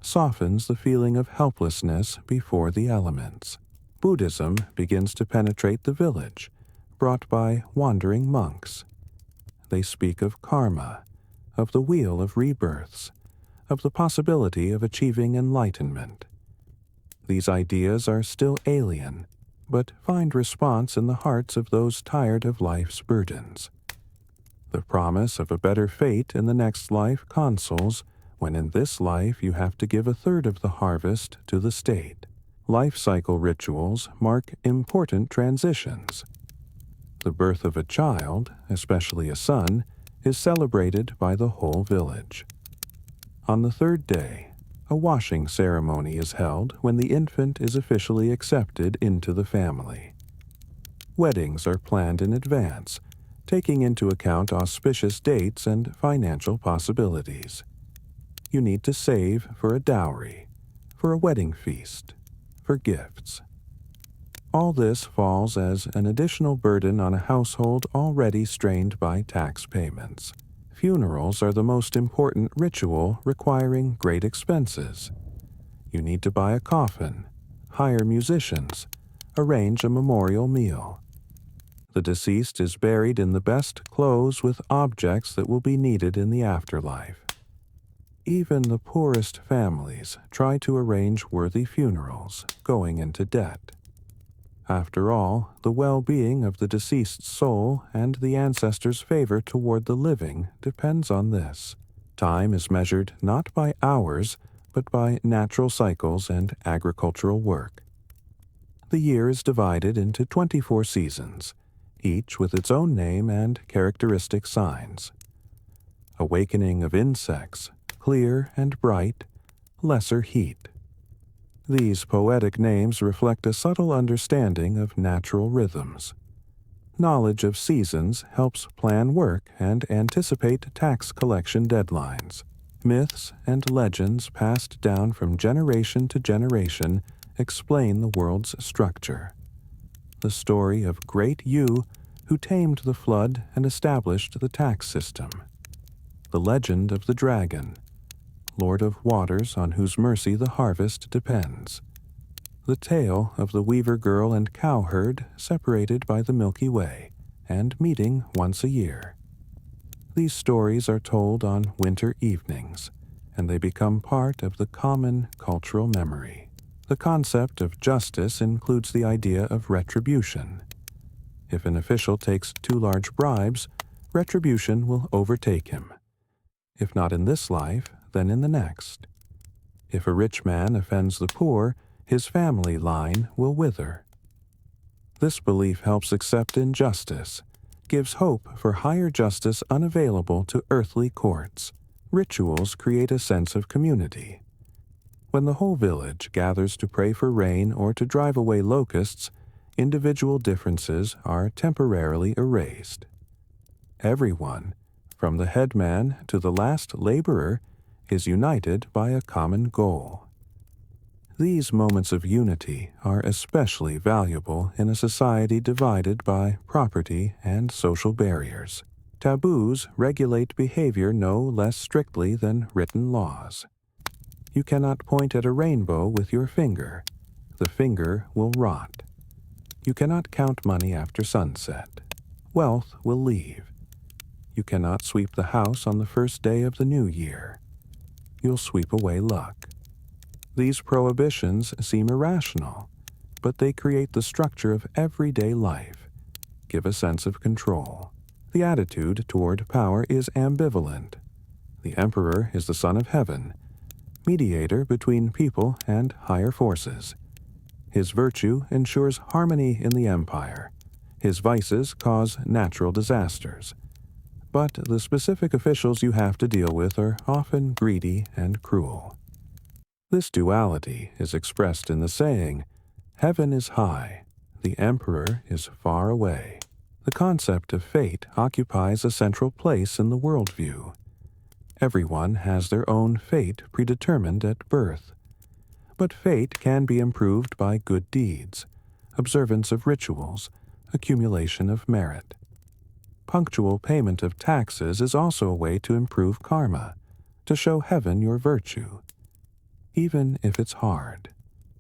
softens the feeling of helplessness before the elements. Buddhism begins to penetrate the village, brought by wandering monks. They speak of karma, of the wheel of rebirths, of the possibility of achieving enlightenment. These ideas are still alien, but find response in the hearts of those tired of life's burdens. The promise of a better fate in the next life consoles when in this life you have to give a third of the harvest to the state. Life cycle rituals mark important transitions. The birth of a child, especially a son, is celebrated by the whole village. On the third day, a washing ceremony is held when the infant is officially accepted into the family. Weddings are planned in advance, taking into account auspicious dates and financial possibilities. You need to save for a dowry, for a wedding feast, for gifts. All this falls as an additional burden on a household already strained by tax payments. Funerals are the most important ritual requiring great expenses. You need to buy a coffin, hire musicians, arrange a memorial meal. The deceased is buried in the best clothes with objects that will be needed in the afterlife. Even the poorest families try to arrange worthy funerals, going into debt. After all, the well-being of the deceased's soul and the ancestors' favor toward the living depends on this. Time is measured not by hours, but by natural cycles and agricultural work. The year is divided into 24 seasons, each with its own name and characteristic signs. Awakening of insects, clear and bright, lesser heat. These poetic names reflect a subtle understanding of natural rhythms. Knowledge of seasons helps plan work and anticipate tax collection deadlines. Myths and legends passed down from generation to generation explain the world's structure. The story of Great Yu, who tamed the flood and established the tax system. The legend of the dragon, Lord of waters on whose mercy the harvest depends. The tale of the weaver girl and cowherd separated by the Milky Way and meeting once a year. These stories are told on winter evenings, and they become part of the common cultural memory. The concept of justice includes the idea of retribution. If an official takes too large bribes, retribution will overtake him. If not in this life, then in the next. If a rich man offends the poor, his family line will wither. This belief helps accept injustice, gives hope for higher justice unavailable to earthly courts. Rituals create a sense of community. When the whole village gathers to pray for rain or to drive away locusts, individual differences are temporarily erased. Everyone, from the headman to the last laborer, is united by a common goal. These moments of unity are especially valuable in a society divided by property and social barriers. Taboos regulate behavior no less strictly than written laws. You cannot point at a rainbow with your finger. The finger will rot. You cannot count money after sunset. Wealth will leave. You cannot sweep the house on the first day of the new year. You'll sweep away luck. These prohibitions seem irrational, but they create the structure of everyday life, give a sense of control. The attitude toward power is ambivalent. The emperor is the son of heaven, mediator between people and higher forces. His virtue ensures harmony in the empire. His vices cause natural disasters. But the specific officials you have to deal with are often greedy and cruel. This duality is expressed in the saying, "Heaven is high, the emperor is far away." The concept of fate occupies a central place in the worldview. Everyone has their own fate predetermined at birth. But fate can be improved by good deeds, observance of rituals, accumulation of merit. Punctual payment of taxes is also a way to improve karma, to show heaven your virtue. Even if it's hard,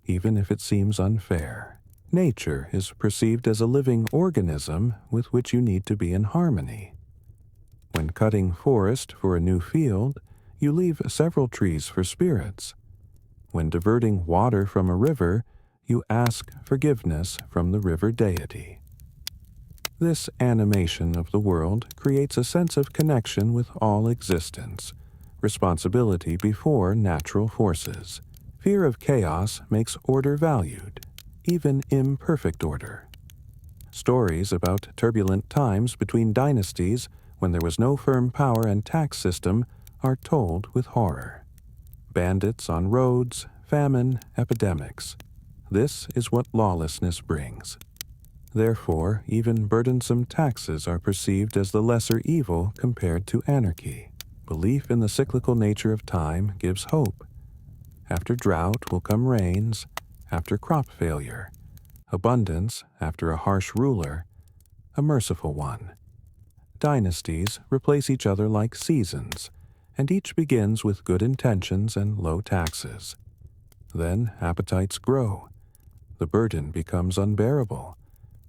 even if it seems unfair, nature is perceived as a living organism with which you need to be in harmony. When cutting forest for a new field, you leave several trees for spirits. When diverting water from a river, you ask forgiveness from the river deity. This animation of the world creates a sense of connection with all existence, responsibility before natural forces. Fear of chaos makes order valued, even imperfect order. Stories about turbulent times between dynasties when there was no firm power and tax system are told with horror. Bandits on roads, famine, epidemics. This is what lawlessness brings. Therefore, even burdensome taxes are perceived as the lesser evil compared to anarchy. Belief in the cyclical nature of time gives hope. After drought will come rains, after crop failure, abundance after a harsh ruler, a merciful one. Dynasties replace each other like seasons, and each begins with good intentions and low taxes. Then appetites grow, the burden becomes unbearable,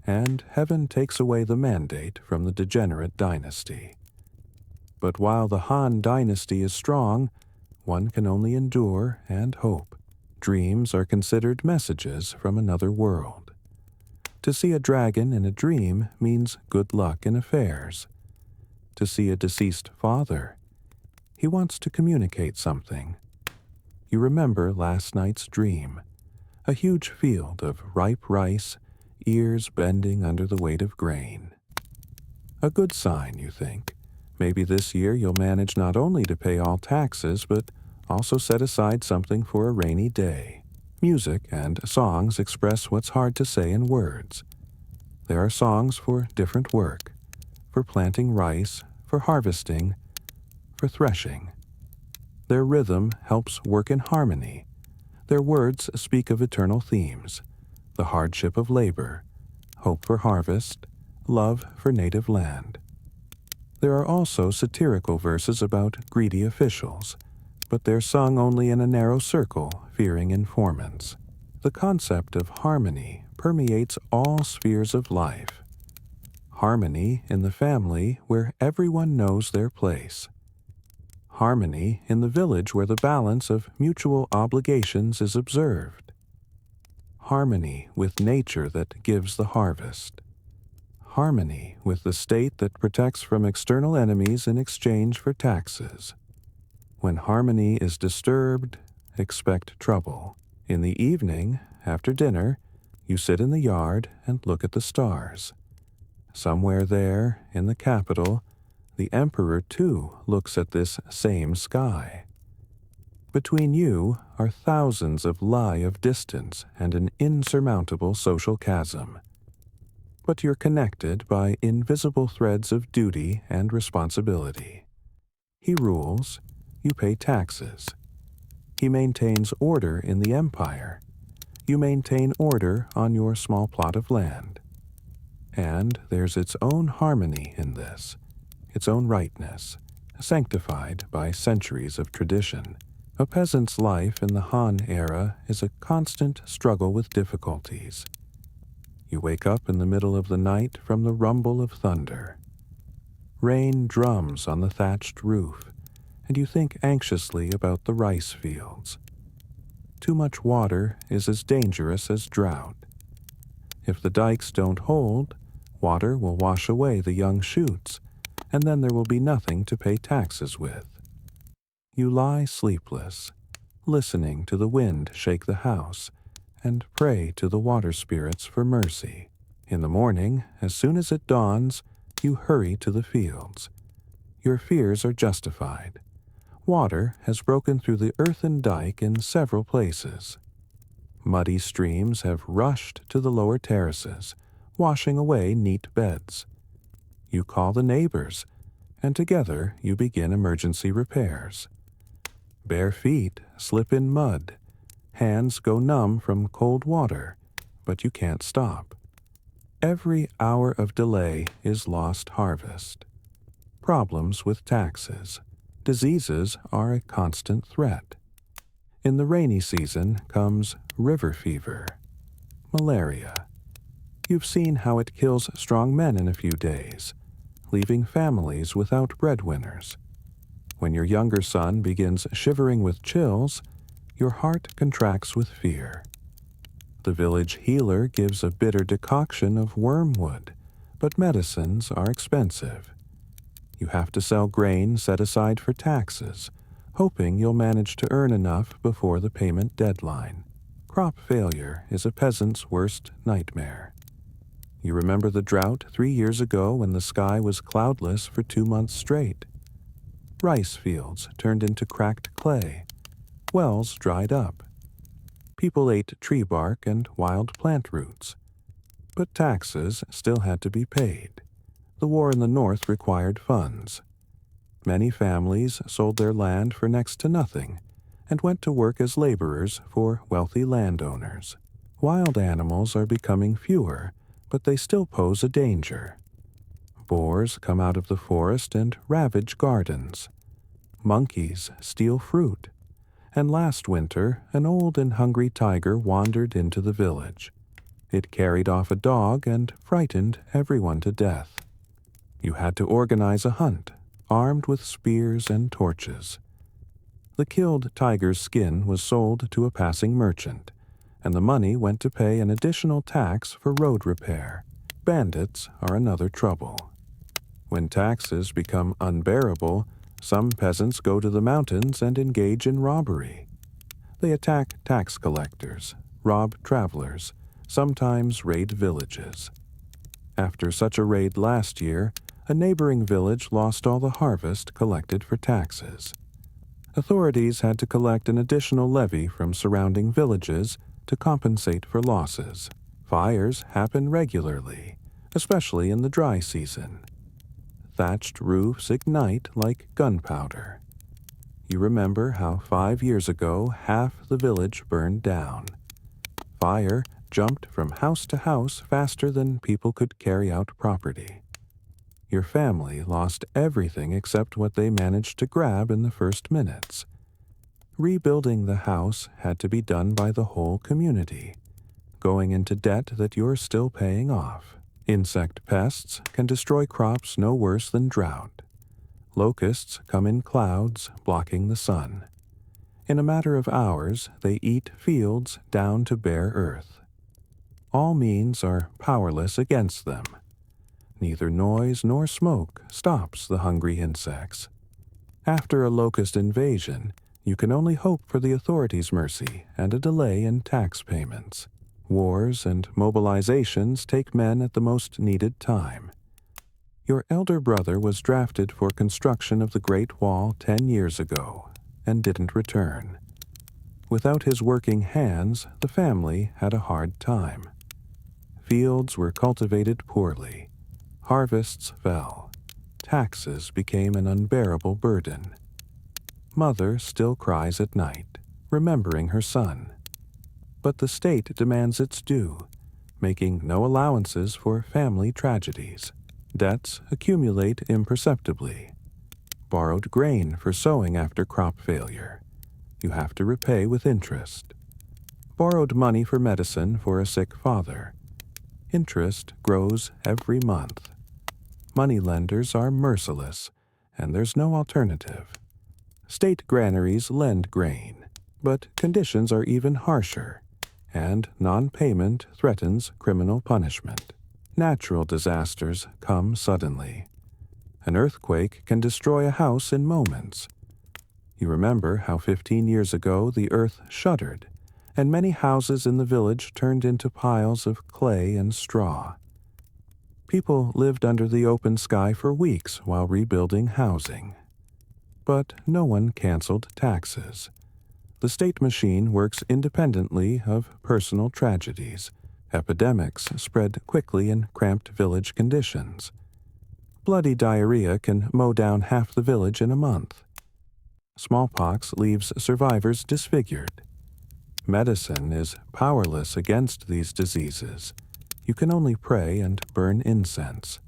and heaven takes away the mandate from the degenerate dynasty. But while the Han Dynasty is strong, one can only endure and hope. Dreams are considered messages from another world. To see a dragon in a dream means good luck in affairs. To see a deceased father, he wants to communicate something. You remember last night's dream, a huge field of ripe rice, ears bending under the weight of grain. A good sign, you think. Maybe this year you'll manage not only to pay all taxes, but also set aside something for a rainy day. Music and songs express what's hard to say in words. There are songs for different work, for planting rice, for harvesting, for threshing. Their rhythm helps work in harmony. Their words speak of eternal themes, the hardship of labor, hope for harvest, love for native land. There are also satirical verses about greedy officials, but they're sung only in a narrow circle, fearing informants. The concept of harmony permeates all spheres of life. Harmony in the family where everyone knows their place. Harmony in the village where the balance of mutual obligations is observed. Harmony with nature that gives the harvest. Harmony with the state that protects from external enemies in exchange for taxes. When harmony is disturbed, expect trouble. In the evening, after dinner, you sit in the yard and look at the stars. Somewhere there, in the capital, the emperor too looks at this same sky. Between you are thousands of li of distance and an insurmountable social chasm. But you're connected by invisible threads of duty and responsibility. He rules, you pay taxes. He maintains order in the empire. You maintain order on your small plot of land. And there's its own harmony in this, its own rightness, sanctified by centuries of tradition. A peasant's life in the Han era is a constant struggle with difficulties. You wake up in the middle of the night from the rumble of thunder. Rain drums on the thatched roof, and you think anxiously about the rice fields. Too much water is as dangerous as drought. If the dikes don't hold, water will wash away the young shoots, and then there will be nothing to pay taxes with. You lie sleepless, listening to the wind shake the house, and pray to the water spirits for mercy. In the morning, as soon as it dawns, you hurry to the fields. Your fears are justified. Water has broken through the earthen dike in several places. Muddy streams have rushed to the lower terraces, washing away neat beds. You call the neighbors, and together you begin emergency repairs. Bare feet slip in mud. Hands go numb from cold water, but you can't stop. Every hour of delay is lost harvest. Problems with taxes. Diseases are a constant threat. In the rainy season comes river fever, malaria. You've seen how it kills strong men in a few days, leaving families without breadwinners. When your younger son begins shivering with chills, your heart contracts with fear. The village healer gives a bitter decoction of wormwood, but medicines are expensive. You have to sell grain set aside for taxes, hoping you'll manage to earn enough before the payment deadline. Crop failure is a peasant's worst nightmare. You remember the drought 3 years ago when the sky was cloudless for 2 months straight. Rice fields turned into cracked clay. Wells dried up. People ate tree bark and wild plant roots. But taxes still had to be paid. The war in the north required funds. Many families sold their land for next to nothing and went to work as laborers for wealthy landowners. Wild animals are becoming fewer, but they still pose a danger. Boars come out of the forest and ravage gardens. Monkeys steal fruit. And last winter, an old and hungry tiger wandered into the village. It carried off a dog and frightened everyone to death. You had to organize a hunt, armed with spears and torches. The killed tiger's skin was sold to a passing merchant, and the money went to pay an additional tax for road repair. Bandits are another trouble. When taxes become unbearable, some peasants go to the mountains and engage in robbery. They attack tax collectors, rob travelers, sometimes raid villages. After such a raid last year, a neighboring village lost all the harvest collected for taxes. Authorities had to collect an additional levy from surrounding villages, to compensate for losses. Fires happen regularly, especially in the dry season. Thatched roofs ignite like gunpowder. You remember how 5 years ago half the village burned down. Fire jumped from house to house faster than people could carry out property. Your family lost everything except what they managed to grab in the first minutes. Rebuilding the house had to be done by the whole community, going into debt that you're still paying off. Insect pests can destroy crops no worse than drought. Locusts come in clouds, blocking the sun. In a matter of hours, they eat fields down to bare earth. All means are powerless against them. Neither noise nor smoke stops the hungry insects. After a locust invasion, you can only hope for the authorities' mercy and a delay in tax payments. Wars and mobilizations take men at the most needed time. Your elder brother was drafted for construction of the Great Wall 10 years ago and didn't return. Without his working hands, the family had a hard time. Fields were cultivated poorly. Harvests fell. Taxes became an unbearable burden. Mother still cries at night, remembering her son. But the state demands its due, making no allowances for family tragedies. Debts accumulate imperceptibly. Borrowed grain for sowing after crop failure. You have to repay with interest. Borrowed money for medicine for a sick father. Interest grows every month. Moneylenders are merciless, and there's no alternative. State granaries lend grain, but conditions are even harsher, and non-payment threatens criminal punishment. Natural disasters come suddenly. An earthquake can destroy a house in moments. You remember how 15 years ago the earth shuddered, and many houses in the village turned into piles of clay and straw. People lived under the open sky for weeks while rebuilding housing. But no one canceled taxes. The state machine works independently of personal tragedies. Epidemics spread quickly in cramped village conditions. Bloody diarrhea can mow down half the village in a month. Smallpox leaves survivors disfigured. Medicine is powerless against these diseases. You can only pray and burn incense.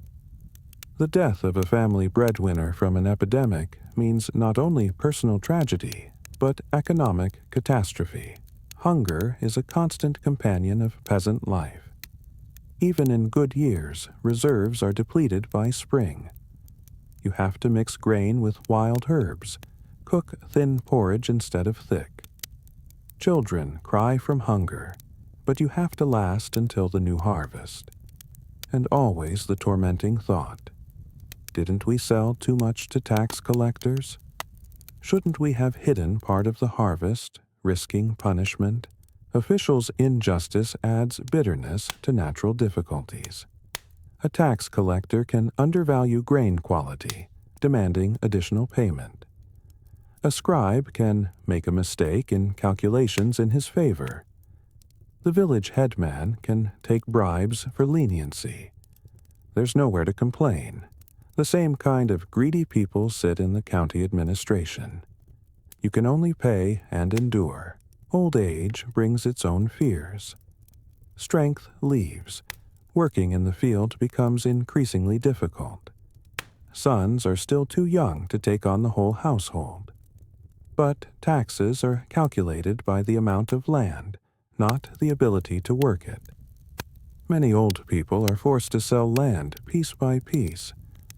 The death of a family breadwinner from an epidemic means not only personal tragedy, but economic catastrophe. Hunger is a constant companion of peasant life. Even in good years, reserves are depleted by spring. You have to mix grain with wild herbs, cook thin porridge instead of thick. Children cry from hunger, but you have to last until the new harvest. And always the tormenting thought, didn't we sell too much to tax collectors? Shouldn't we have hidden part of the harvest, risking punishment? Officials' injustice adds bitterness to natural difficulties. A tax collector can undervalue grain quality, demanding additional payment. A scribe can make a mistake in calculations in his favor. The village headman can take bribes for leniency. There's nowhere to complain. The same kind of greedy people sit in the county administration. You can only pay and endure. Old age brings its own fears. Strength leaves. Working in the field becomes increasingly difficult. Sons are still too young to take on the whole household. But taxes are calculated by the amount of land, not the ability to work it. Many old people are forced to sell land piece by piece,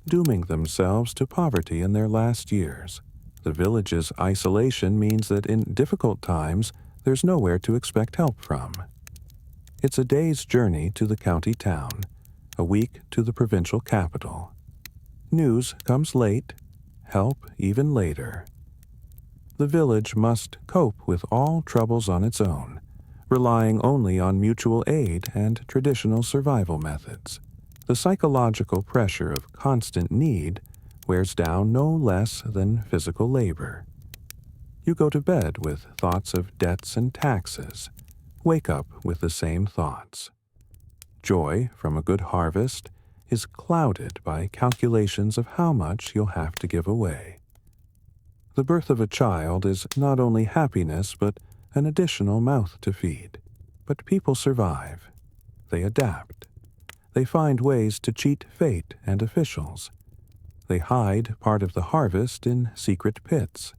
dooming themselves to poverty in their last years. The village's isolation means that in difficult times, there's nowhere to expect help from. It's a day's journey to the county town, a week to the provincial capital. News comes late, help even later. The village must cope with all troubles on its own, relying only on mutual aid and traditional survival methods. The psychological pressure of constant need wears down no less than physical labor. You go to bed with thoughts of debts and taxes, wake up with the same thoughts. Joy from a good harvest is clouded by calculations of how much you'll have to give away. The birth of a child is not only happiness but an additional mouth to feed. But people survive. They adapt. They find ways to cheat fate and officials. They hide part of the harvest in secret pits.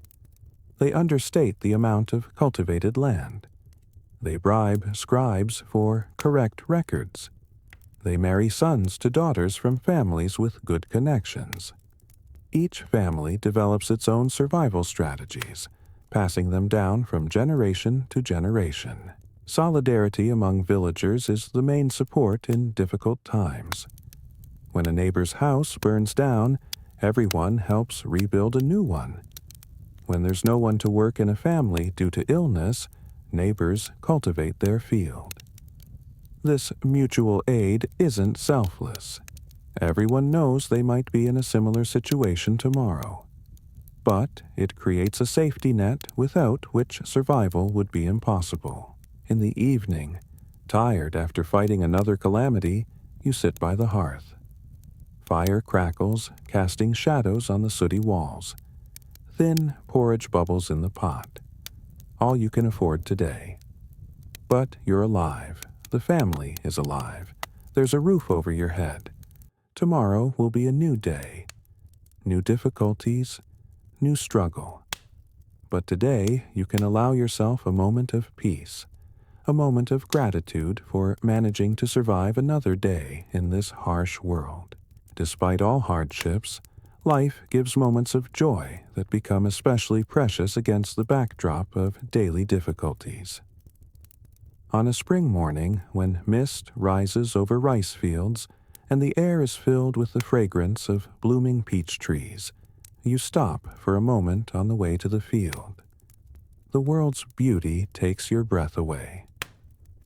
They understate the amount of cultivated land. They bribe scribes for correct records. They marry sons to daughters from families with good connections. Each family develops its own survival strategies, passing them down from generation to generation. Solidarity among villagers is the main support in difficult times. When a neighbor's house burns down, everyone helps rebuild a new one. When there's no one to work in a family due to illness, neighbors cultivate their field. This mutual aid isn't selfless. Everyone knows they might be in a similar situation tomorrow. But it creates a safety net without which survival would be impossible. In the evening, tired after fighting another calamity, you sit by the hearth. Fire crackles, casting shadows on the sooty walls. Thin porridge bubbles in the pot. All you can afford today. But you're alive. The family is alive. There's a roof over your head. Tomorrow will be a new day. New difficulties, new struggle. But today you can allow yourself a moment of peace, a moment of gratitude for managing to survive another day in this harsh world. Despite all hardships, life gives moments of joy that become especially precious against the backdrop of daily difficulties. On a spring morning, when mist rises over rice fields and the air is filled with the fragrance of blooming peach trees, you stop for a moment on the way to the field. The world's beauty takes your breath away.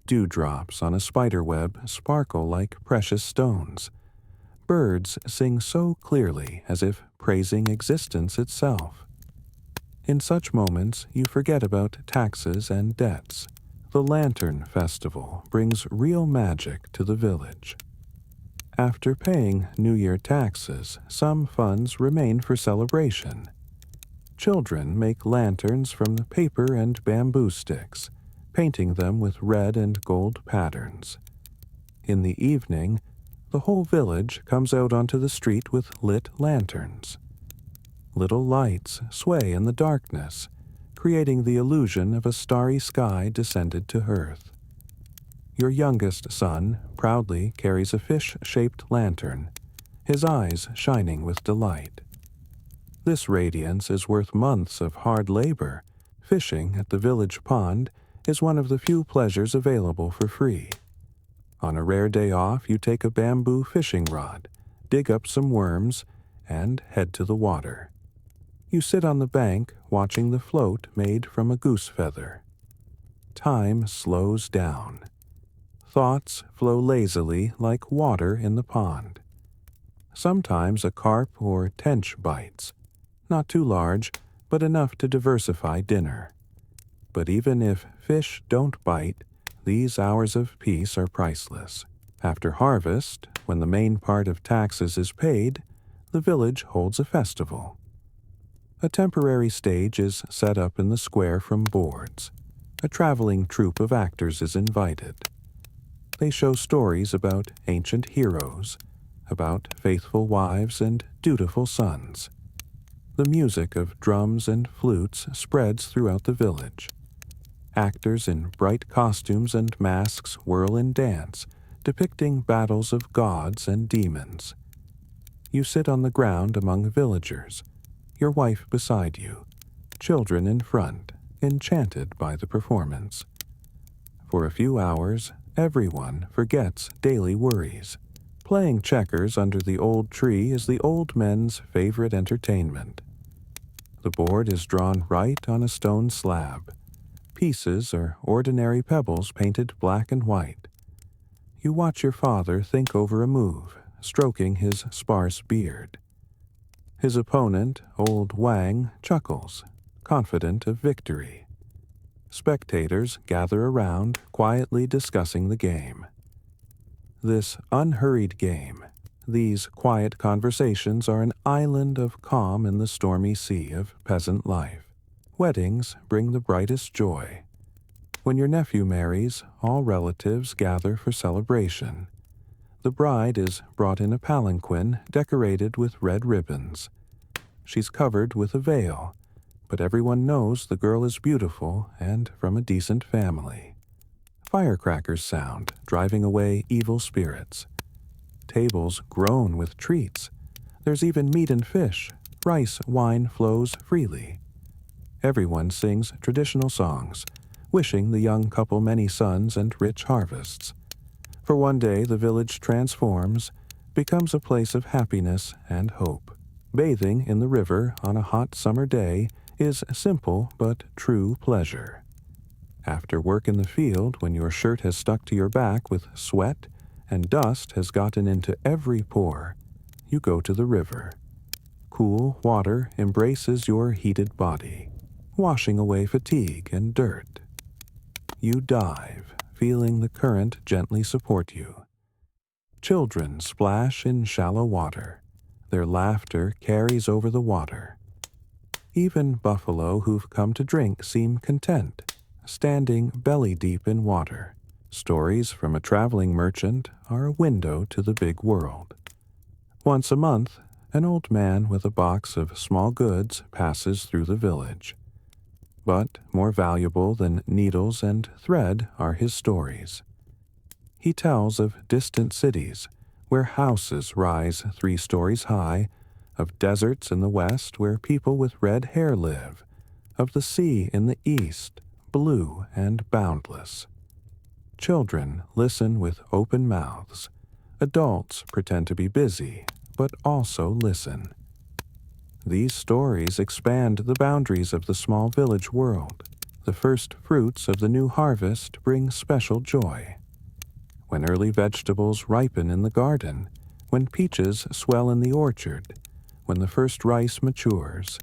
Dewdrops on a spiderweb sparkle like precious stones. Birds sing so clearly as if praising existence itself. In such moments, you forget about taxes and debts. The Lantern Festival brings real magic to the village. After paying New Year taxes, some funds remain for celebration. Children make lanterns from the paper and bamboo sticks, painting them with red and gold patterns. In the evening, the whole village comes out onto the street with lit lanterns. Little lights sway in the darkness, creating the illusion of a starry sky descended to earth. Your youngest son proudly carries a fish-shaped lantern, his eyes shining with delight. This radiance is worth months of hard labor. Fishing at the village pond is one of the few pleasures available for free. On a rare day off, you take a bamboo fishing rod, dig up some worms, and head to the water. You sit on the bank watching the float made from a goose feather. Time slows down. Thoughts flow lazily like water in the pond. Sometimes a carp or tench bites, not too large, but enough to diversify dinner. But even if fish don't bite, these hours of peace are priceless. After harvest, when the main part of taxes is paid, the village holds a festival. A temporary stage is set up in the square from boards. A traveling troupe of actors is invited. They show stories about ancient heroes, about faithful wives and dutiful sons. The music of drums and flutes spreads throughout the village. Actors in bright costumes and masks whirl and dance, depicting battles of gods and demons. You sit on the ground among villagers, your wife beside you, children in front, enchanted by the performance. For a few hours, everyone forgets daily worries. Playing checkers under the old tree is the old men's favorite entertainment. The board is drawn right on a stone slab. Pieces are ordinary pebbles painted black and white. You watch your father think over a move, stroking his sparse beard. His opponent, old Wang, chuckles, confident of victory. Spectators gather around, quietly discussing the game. This unhurried game, these quiet conversations are an island of calm in the stormy sea of peasant life. Weddings bring the brightest joy. When your nephew marries, all relatives gather for celebration. The bride is brought in a palanquin decorated with red ribbons. She's covered with a veil, but everyone knows the girl is beautiful and from a decent family. Firecrackers sound, driving away evil spirits. Tables groan with treats. There's even meat and fish. Rice wine flows freely. Everyone sings traditional songs, wishing the young couple many sons and rich harvests. For one day the village transforms, becomes a place of happiness and hope. Bathing in the river on a hot summer day is simple but true pleasure. After work in the field, when your shirt has stuck to your back with sweat and dust has gotten into every pore, you go to the river. Cool water embraces your heated body, washing away fatigue and dirt. You dive, feeling the current gently support you. Children splash in shallow water. Their laughter carries over the water. Even buffalo who've come to drink seem content, standing belly deep in water. Stories from a traveling merchant are a window to the big world. Once a month, an old man with a box of small goods passes through the village. But more valuable than needles and thread are his stories. He tells of distant cities where houses rise 3 stories high, of deserts in the west where people with red hair live, of the sea in the east, blue and boundless. Children listen with open mouths. Adults pretend to be busy, but also listen. These stories expand the boundaries of the small village world. The first fruits of the new harvest bring special joy. When early vegetables ripen in the garden, when peaches swell in the orchard, when the first rice matures,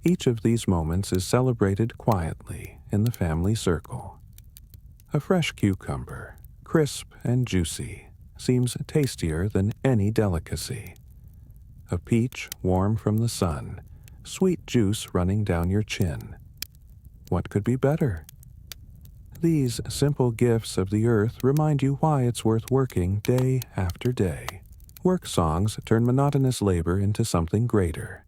each of these moments is celebrated quietly in the family circle. A fresh cucumber, crisp and juicy, seems tastier than any delicacy. A peach warm from the sun, sweet juice running down your chin. What could be better? These simple gifts of the earth remind you why it's worth working day after day. Work songs turn monotonous labor into something greater.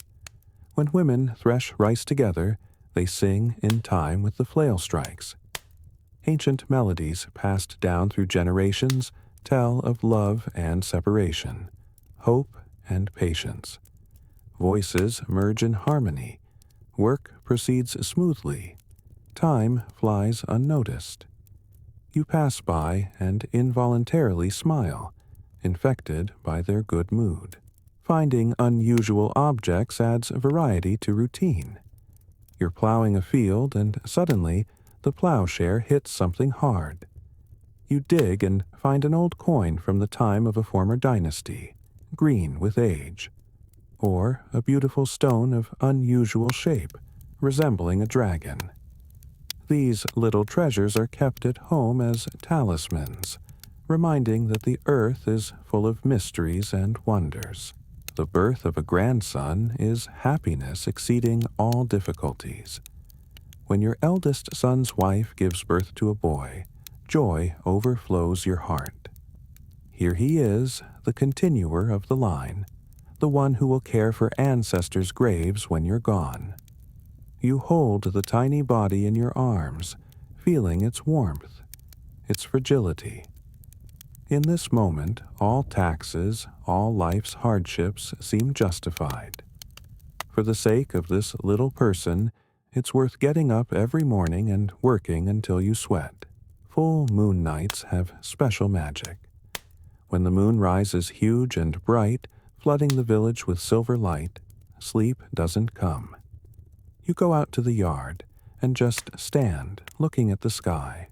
When women thresh rice together, they sing in time with the flail strikes. Ancient melodies passed down through generations tell of love and separation, hope and patience. Voices merge in harmony. Work proceeds smoothly. Time flies unnoticed. You pass by and involuntarily smile, infected by their good mood. Finding unusual objects adds variety to routine. You're plowing a field and suddenly the plowshare hits something hard. You dig and find an old coin from the time of a former dynasty, green with age, or a beautiful stone of unusual shape, resembling a dragon. These little treasures are kept at home as talismans, reminding that the earth is full of mysteries and wonders. The birth of a grandson is happiness exceeding all difficulties. When your eldest son's wife gives birth to a boy, joy overflows your heart. Here he is, the continuer of the line, the one who will care for ancestors' graves when you're gone. You hold the tiny body in your arms, feeling its warmth, its fragility. In this moment, all taxes, all life's hardships seem justified. For the sake of this little person, it's worth getting up every morning and working until you sweat. Full moon nights have special magic. When the moon rises huge and bright, flooding the village with silver light, sleep doesn't come. You go out to the yard and just stand, looking at the sky.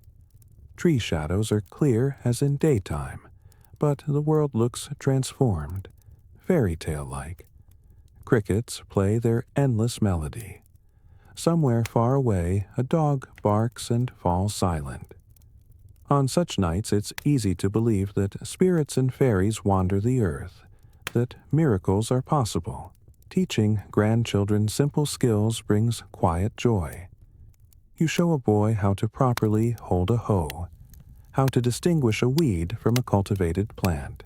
Tree shadows are clear as in daytime, but the world looks transformed, fairy tale-like. Crickets play their endless melody. Somewhere far away, a dog barks and falls silent. On such nights, it's easy to believe that spirits and fairies wander the earth, that miracles are possible. Teaching grandchildren simple skills brings quiet joy. You show a boy how to properly hold a hoe, how to distinguish a weed from a cultivated plant.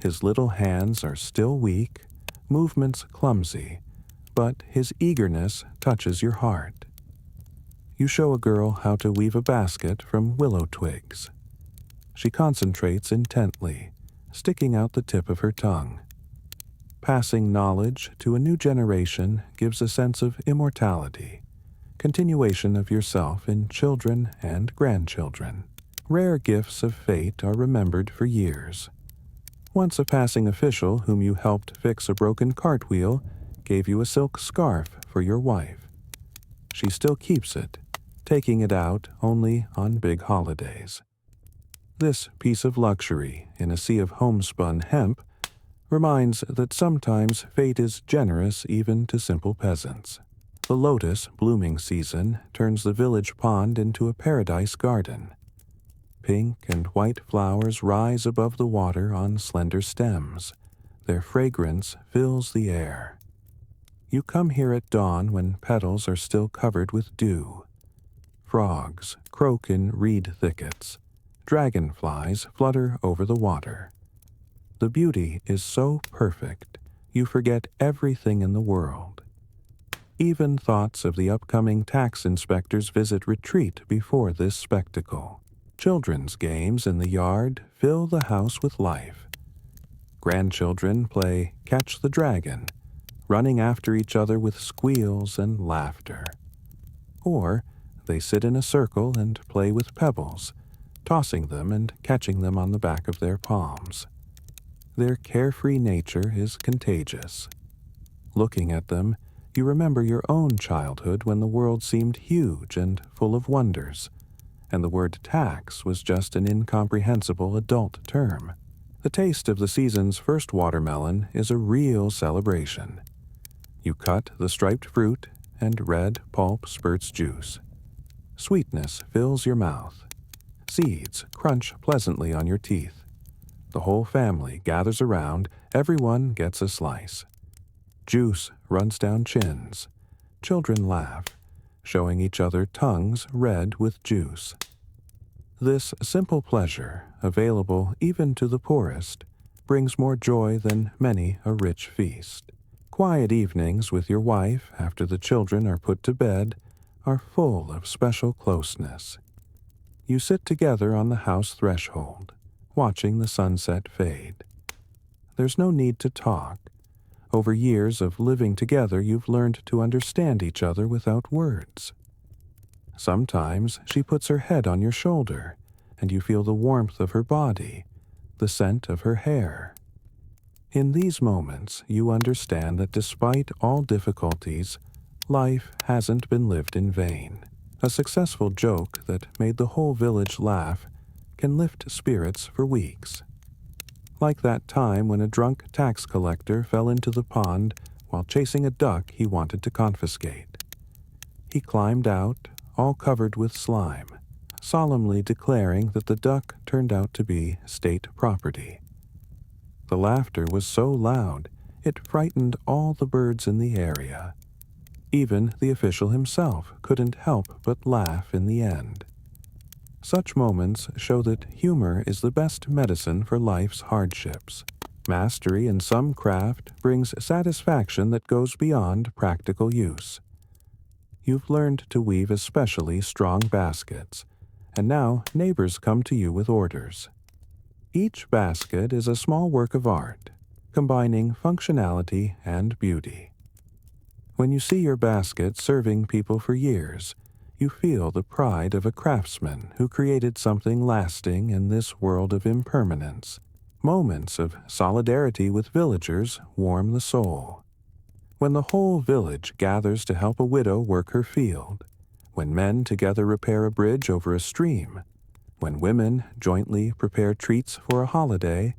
His little hands are still weak, movements clumsy, but his eagerness touches your heart. You show a girl how to weave a basket from willow twigs. She concentrates intently, sticking out the tip of her tongue. Passing knowledge to a new generation gives a sense of immortality, continuation of yourself in children and grandchildren. Rare gifts of fate are remembered for years. Once a passing official whom you helped fix a broken cartwheel gave you a silk scarf for your wife. She still keeps it, taking it out only on big holidays. This piece of luxury in a sea of homespun hemp reminds that sometimes fate is generous even to simple peasants. The lotus blooming season turns the village pond into a paradise garden. Pink and white flowers rise above the water on slender stems. Their fragrance fills the air. You come here at dawn when petals are still covered with dew. Frogs croak in reed thickets. Dragonflies flutter over the water. The beauty is so perfect, you forget everything in the world. Even thoughts of the upcoming tax inspector's visit retreat before this spectacle. Children's games in the yard fill the house with life. Grandchildren play catch the dragon, running after each other with squeals and laughter. Or they sit in a circle and play with pebbles, tossing them and catching them on the back of their palms. Their carefree nature is contagious. Looking at them, you remember your own childhood when the world seemed huge and full of wonders, and the word tax was just an incomprehensible adult term. The taste of the season's first watermelon is a real celebration. You cut the striped fruit, and red pulp spurts juice. Sweetness fills your mouth. Seeds crunch pleasantly on your teeth. The whole family gathers around, everyone gets a slice. Juice runs down chins. Children laugh, showing each other tongues red with juice. This simple pleasure, available even to the poorest, brings more joy than many a rich feast. Quiet evenings with your wife after the children are put to bed are full of special closeness. You sit together on the house threshold, watching the sunset fade. There's no need to talk. Over years of living together, you've learned to understand each other without words. Sometimes she puts her head on your shoulder, and you feel the warmth of her body, the scent of her hair. In these moments, you understand that despite all difficulties, life hasn't been lived in vain. A successful joke that made the whole village laugh can lift spirits for weeks. Like that time when a drunk tax collector fell into the pond while chasing a duck he wanted to confiscate. He climbed out, all covered with slime, solemnly declaring that the duck turned out to be state property. The laughter was so loud, it frightened all the birds in the area. Even the official himself couldn't help but laugh in the end. Such moments show that humor is the best medicine for life's hardships. Mastery in some craft brings satisfaction that goes beyond practical use. You've learned to weave especially strong baskets, and now neighbors come to you with orders. Each basket is a small work of art, combining functionality and beauty. When you see your basket serving people for years, you feel the pride of a craftsman who created something lasting in this world of impermanence. Moments of solidarity with villagers warm the soul. When the whole village gathers to help a widow work her field, when men together repair a bridge over a stream, when women jointly prepare treats for a holiday,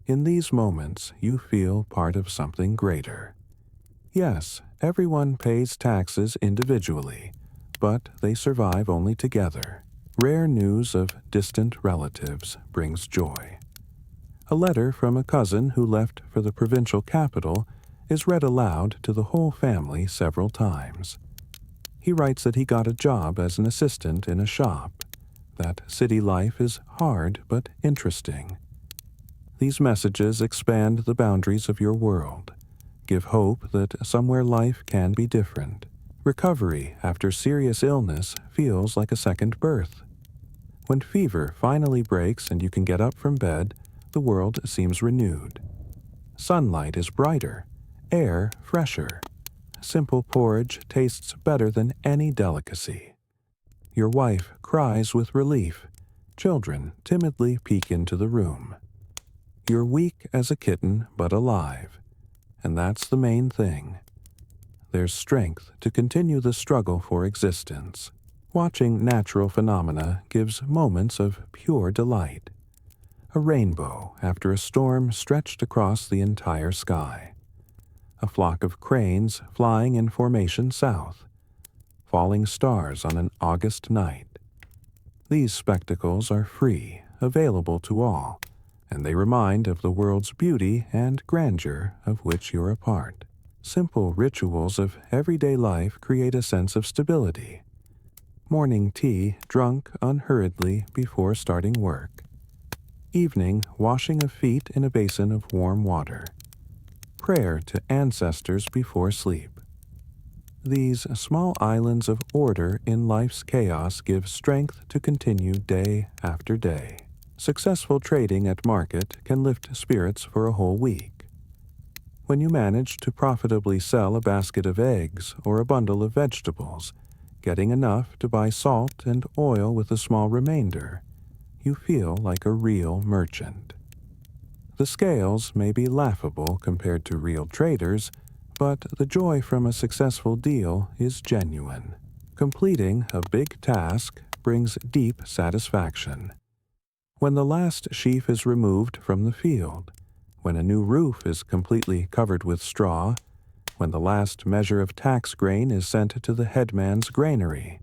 in these moments you feel part of something greater. Yes, everyone pays taxes individually, but they survive only together. Rare news of distant relatives brings joy. A letter from a cousin who left for the provincial capital is read aloud to the whole family several times. He writes that he got a job as an assistant in a shop, that city life is hard but interesting. These messages expand the boundaries of your world, give hope that somewhere life can be different. Recovery after serious illness feels like a second birth. When fever finally breaks and you can get up from bed, the world seems renewed. Sunlight is brighter, air fresher. Simple porridge tastes better than any delicacy. Your wife cries with relief. Children timidly peek into the room. You're weak as a kitten, but alive. And that's the main thing. There's strength to continue the struggle for existence. Watching natural phenomena gives moments of pure delight. A rainbow after a storm stretched across the entire sky. A flock of cranes flying in formation south. Falling stars on an August night. These spectacles are free, available to all, and they remind of the world's beauty and grandeur of which you're a part. Simple rituals of everyday life create a sense of stability. Morning tea drunk unhurriedly before starting work. Evening washing of feet in a basin of warm water. Prayer to ancestors before sleep. These small islands of order in life's chaos give strength to continue day after day. Successful trading at market can lift spirits for a whole week. When you manage to profitably sell a basket of eggs or a bundle of vegetables, getting enough to buy salt and oil with a small remainder, you feel like a real merchant. The scales may be laughable compared to real traders, but the joy from a successful deal is genuine. Completing a big task brings deep satisfaction. When the last sheaf is removed from the field, when a new roof is completely covered with straw, when the last measure of tax grain is sent to the headman's granary.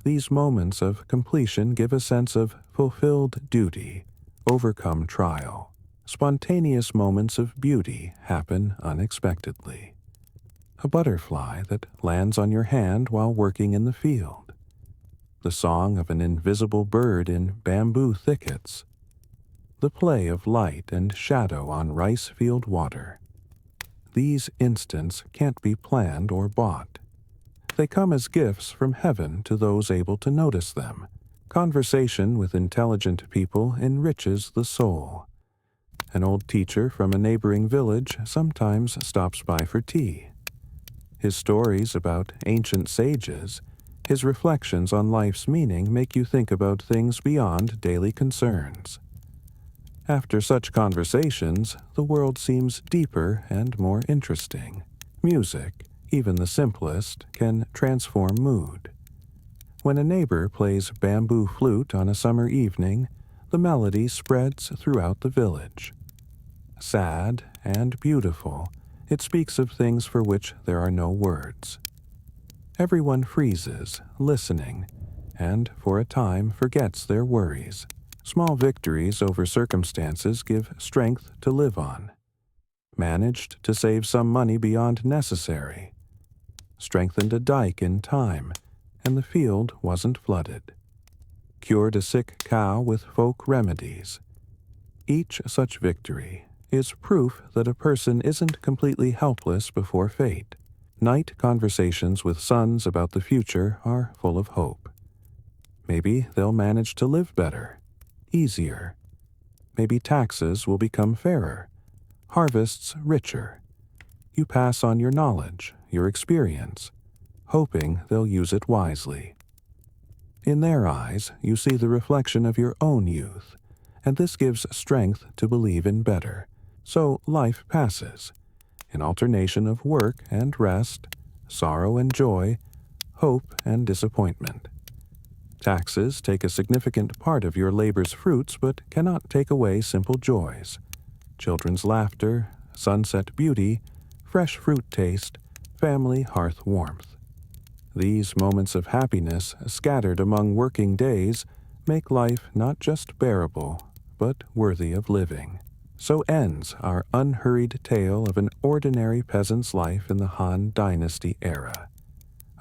These moments of completion give a sense of fulfilled duty, overcome trial. Spontaneous moments of beauty happen unexpectedly. A butterfly that lands on your hand while working in the field. The song of an invisible bird in bamboo thickets. The play of light and shadow on rice field water. These instants can't be planned or bought. They come as gifts from heaven to those able to notice them. Conversation with intelligent people enriches the soul. An old teacher from a neighboring village sometimes stops by for tea. His stories about ancient sages, his reflections on life's meaning make you think about things beyond daily concerns. After such conversations, the world seems deeper and more interesting. Music, even the simplest, can transform mood. When a neighbor plays bamboo flute on a summer evening, the melody spreads throughout the village. Sad and beautiful, it speaks of things for which there are no words. Everyone freezes, listening, and for a time forgets their worries. Small victories over circumstances give strength to live on. Managed to save some money beyond necessary. Strengthened a dike in time, and the field wasn't flooded. Cured a sick cow with folk remedies. Each such victory is proof that a person isn't completely helpless before fate. Night conversations with sons about the future are full of hope. Maybe they'll manage to live better. Easier. Maybe taxes will become fairer, harvests richer. You pass on your knowledge, your experience, hoping they'll use it wisely. In their eyes, you see the reflection of your own youth, and this gives strength to believe in better. So life passes, an alternation of work and rest, sorrow and joy, hope and disappointment. Taxes take a significant part of your labor's fruits, but cannot take away simple joys. Children's laughter, sunset beauty, fresh fruit taste, family hearth warmth. These moments of happiness, scattered among working days, make life not just bearable, but worthy of living. So ends our unhurried tale of an ordinary peasant's life in the Han Dynasty era,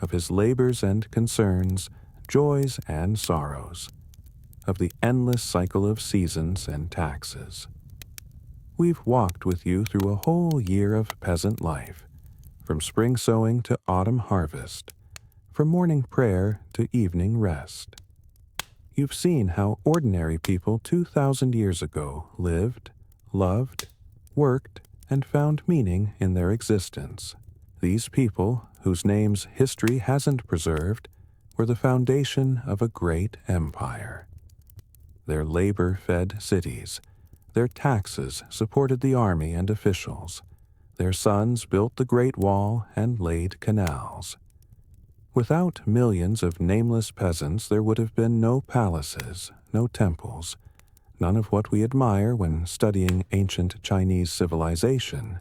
of his labors and concerns, joys and sorrows, of the endless cycle of seasons and taxes. We've walked with you through a whole year of peasant life, from spring sowing to autumn harvest, from morning prayer to evening rest. You've seen how ordinary people 2,000 years ago lived, loved, worked, and found meaning in their existence. These people, whose names history hasn't preserved, were the foundation of a great empire. Their labor fed cities. Their taxes supported the army and officials. Their sons built the Great Wall and laid canals. Without millions of nameless peasants, there would have been no palaces, no temples, none of what we admire when studying ancient Chinese civilization.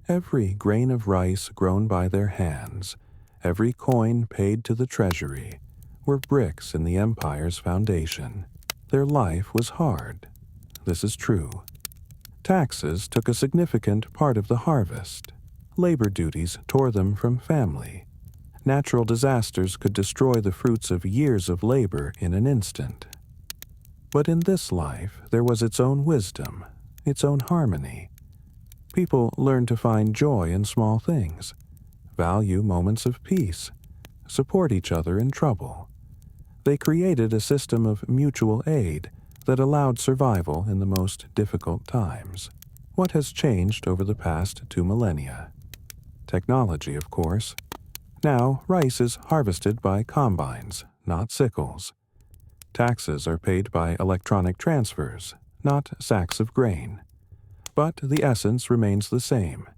Every grain of rice grown by their hands, every coin paid to the treasury, were bricks in the empire's foundation. Their life was hard. This is true. Taxes took a significant part of the harvest. Labor duties tore them from family. Natural disasters could destroy the fruits of years of labor in an instant. But in this life, there was its own wisdom, its own harmony. People learned to find joy in small things, value moments of peace, support each other in trouble. They created a system of mutual aid that allowed survival in the most difficult times. What has changed over the past 2 millennia? Technology, of course. Now, rice is harvested by combines, not sickles. Taxes are paid by electronic transfers, not sacks of grain. But the essence remains the same.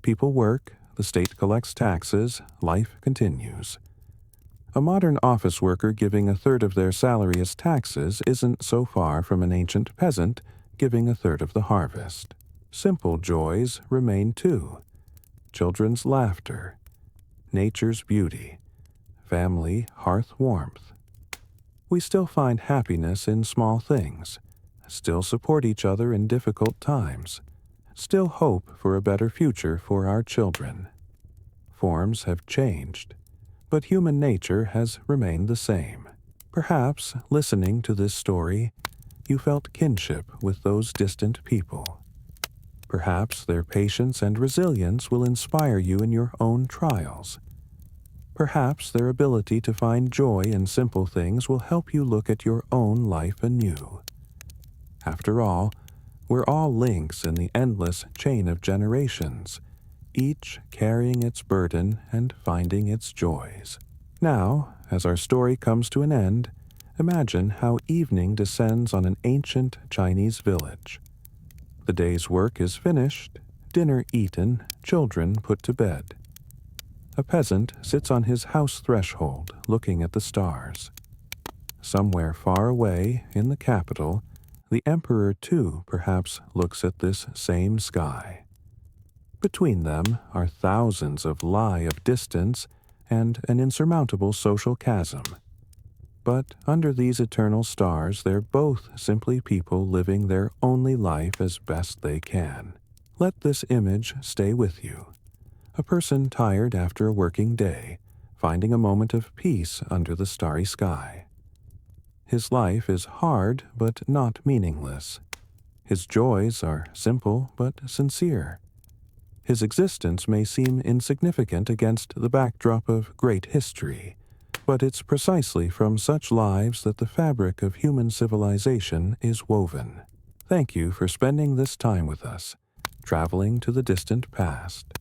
People work, the state collects taxes, life continues. A modern office worker giving a third of their salary as taxes isn't so far from an ancient peasant giving a third of the harvest. Simple joys remain too. Children's laughter, nature's beauty, family hearth warmth. We still find happiness in small things, still support each other in difficult times, still hope for a better future for our children. Forms have changed, but human nature has remained the same. Perhaps, listening to this story, you felt kinship with those distant people. Perhaps their patience and resilience will inspire you in your own trials. Perhaps their ability to find joy in simple things will help you look at your own life anew. After all, we're all links in the endless chain of generations, each carrying its burden and finding its joys. Now, as our story comes to an end, imagine how evening descends on an ancient Chinese village. The day's work is finished, dinner eaten, children put to bed. A peasant sits on his house threshold looking at the stars. Somewhere far away, in the capital, the emperor too perhaps looks at this same sky. Between them are thousands of li of distance and an insurmountable social chasm. But under these eternal stars, they're both simply people living their only life as best they can. Let this image stay with you. A person tired after a working day, finding a moment of peace under the starry sky. His life is hard but not meaningless. His joys are simple but sincere. His existence may seem insignificant against the backdrop of great history, but it's precisely from such lives that the fabric of human civilization is woven. Thank you for spending this time with us, traveling to the distant past.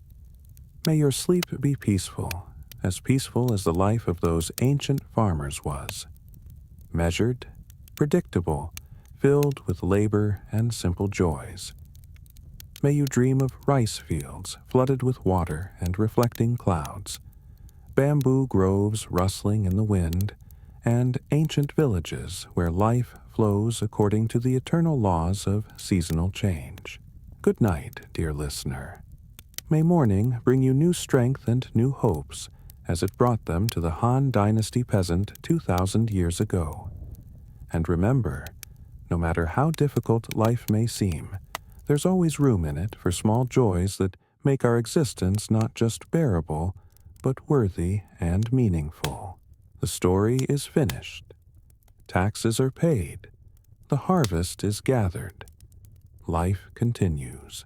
May your sleep be peaceful as the life of those ancient farmers was. Measured, predictable, filled with labor and simple joys. May you dream of rice fields flooded with water and reflecting clouds, bamboo groves rustling in the wind, and ancient villages where life flows according to the eternal laws of seasonal change. Good night, dear listener. May morning bring you new strength and new hopes as it brought them to the Han Dynasty peasant 2,000 years ago. And remember, no matter how difficult life may seem, there's always room in it for small joys that make our existence not just bearable, but worthy and meaningful. The story is finished. Taxes are paid. The harvest is gathered. Life continues.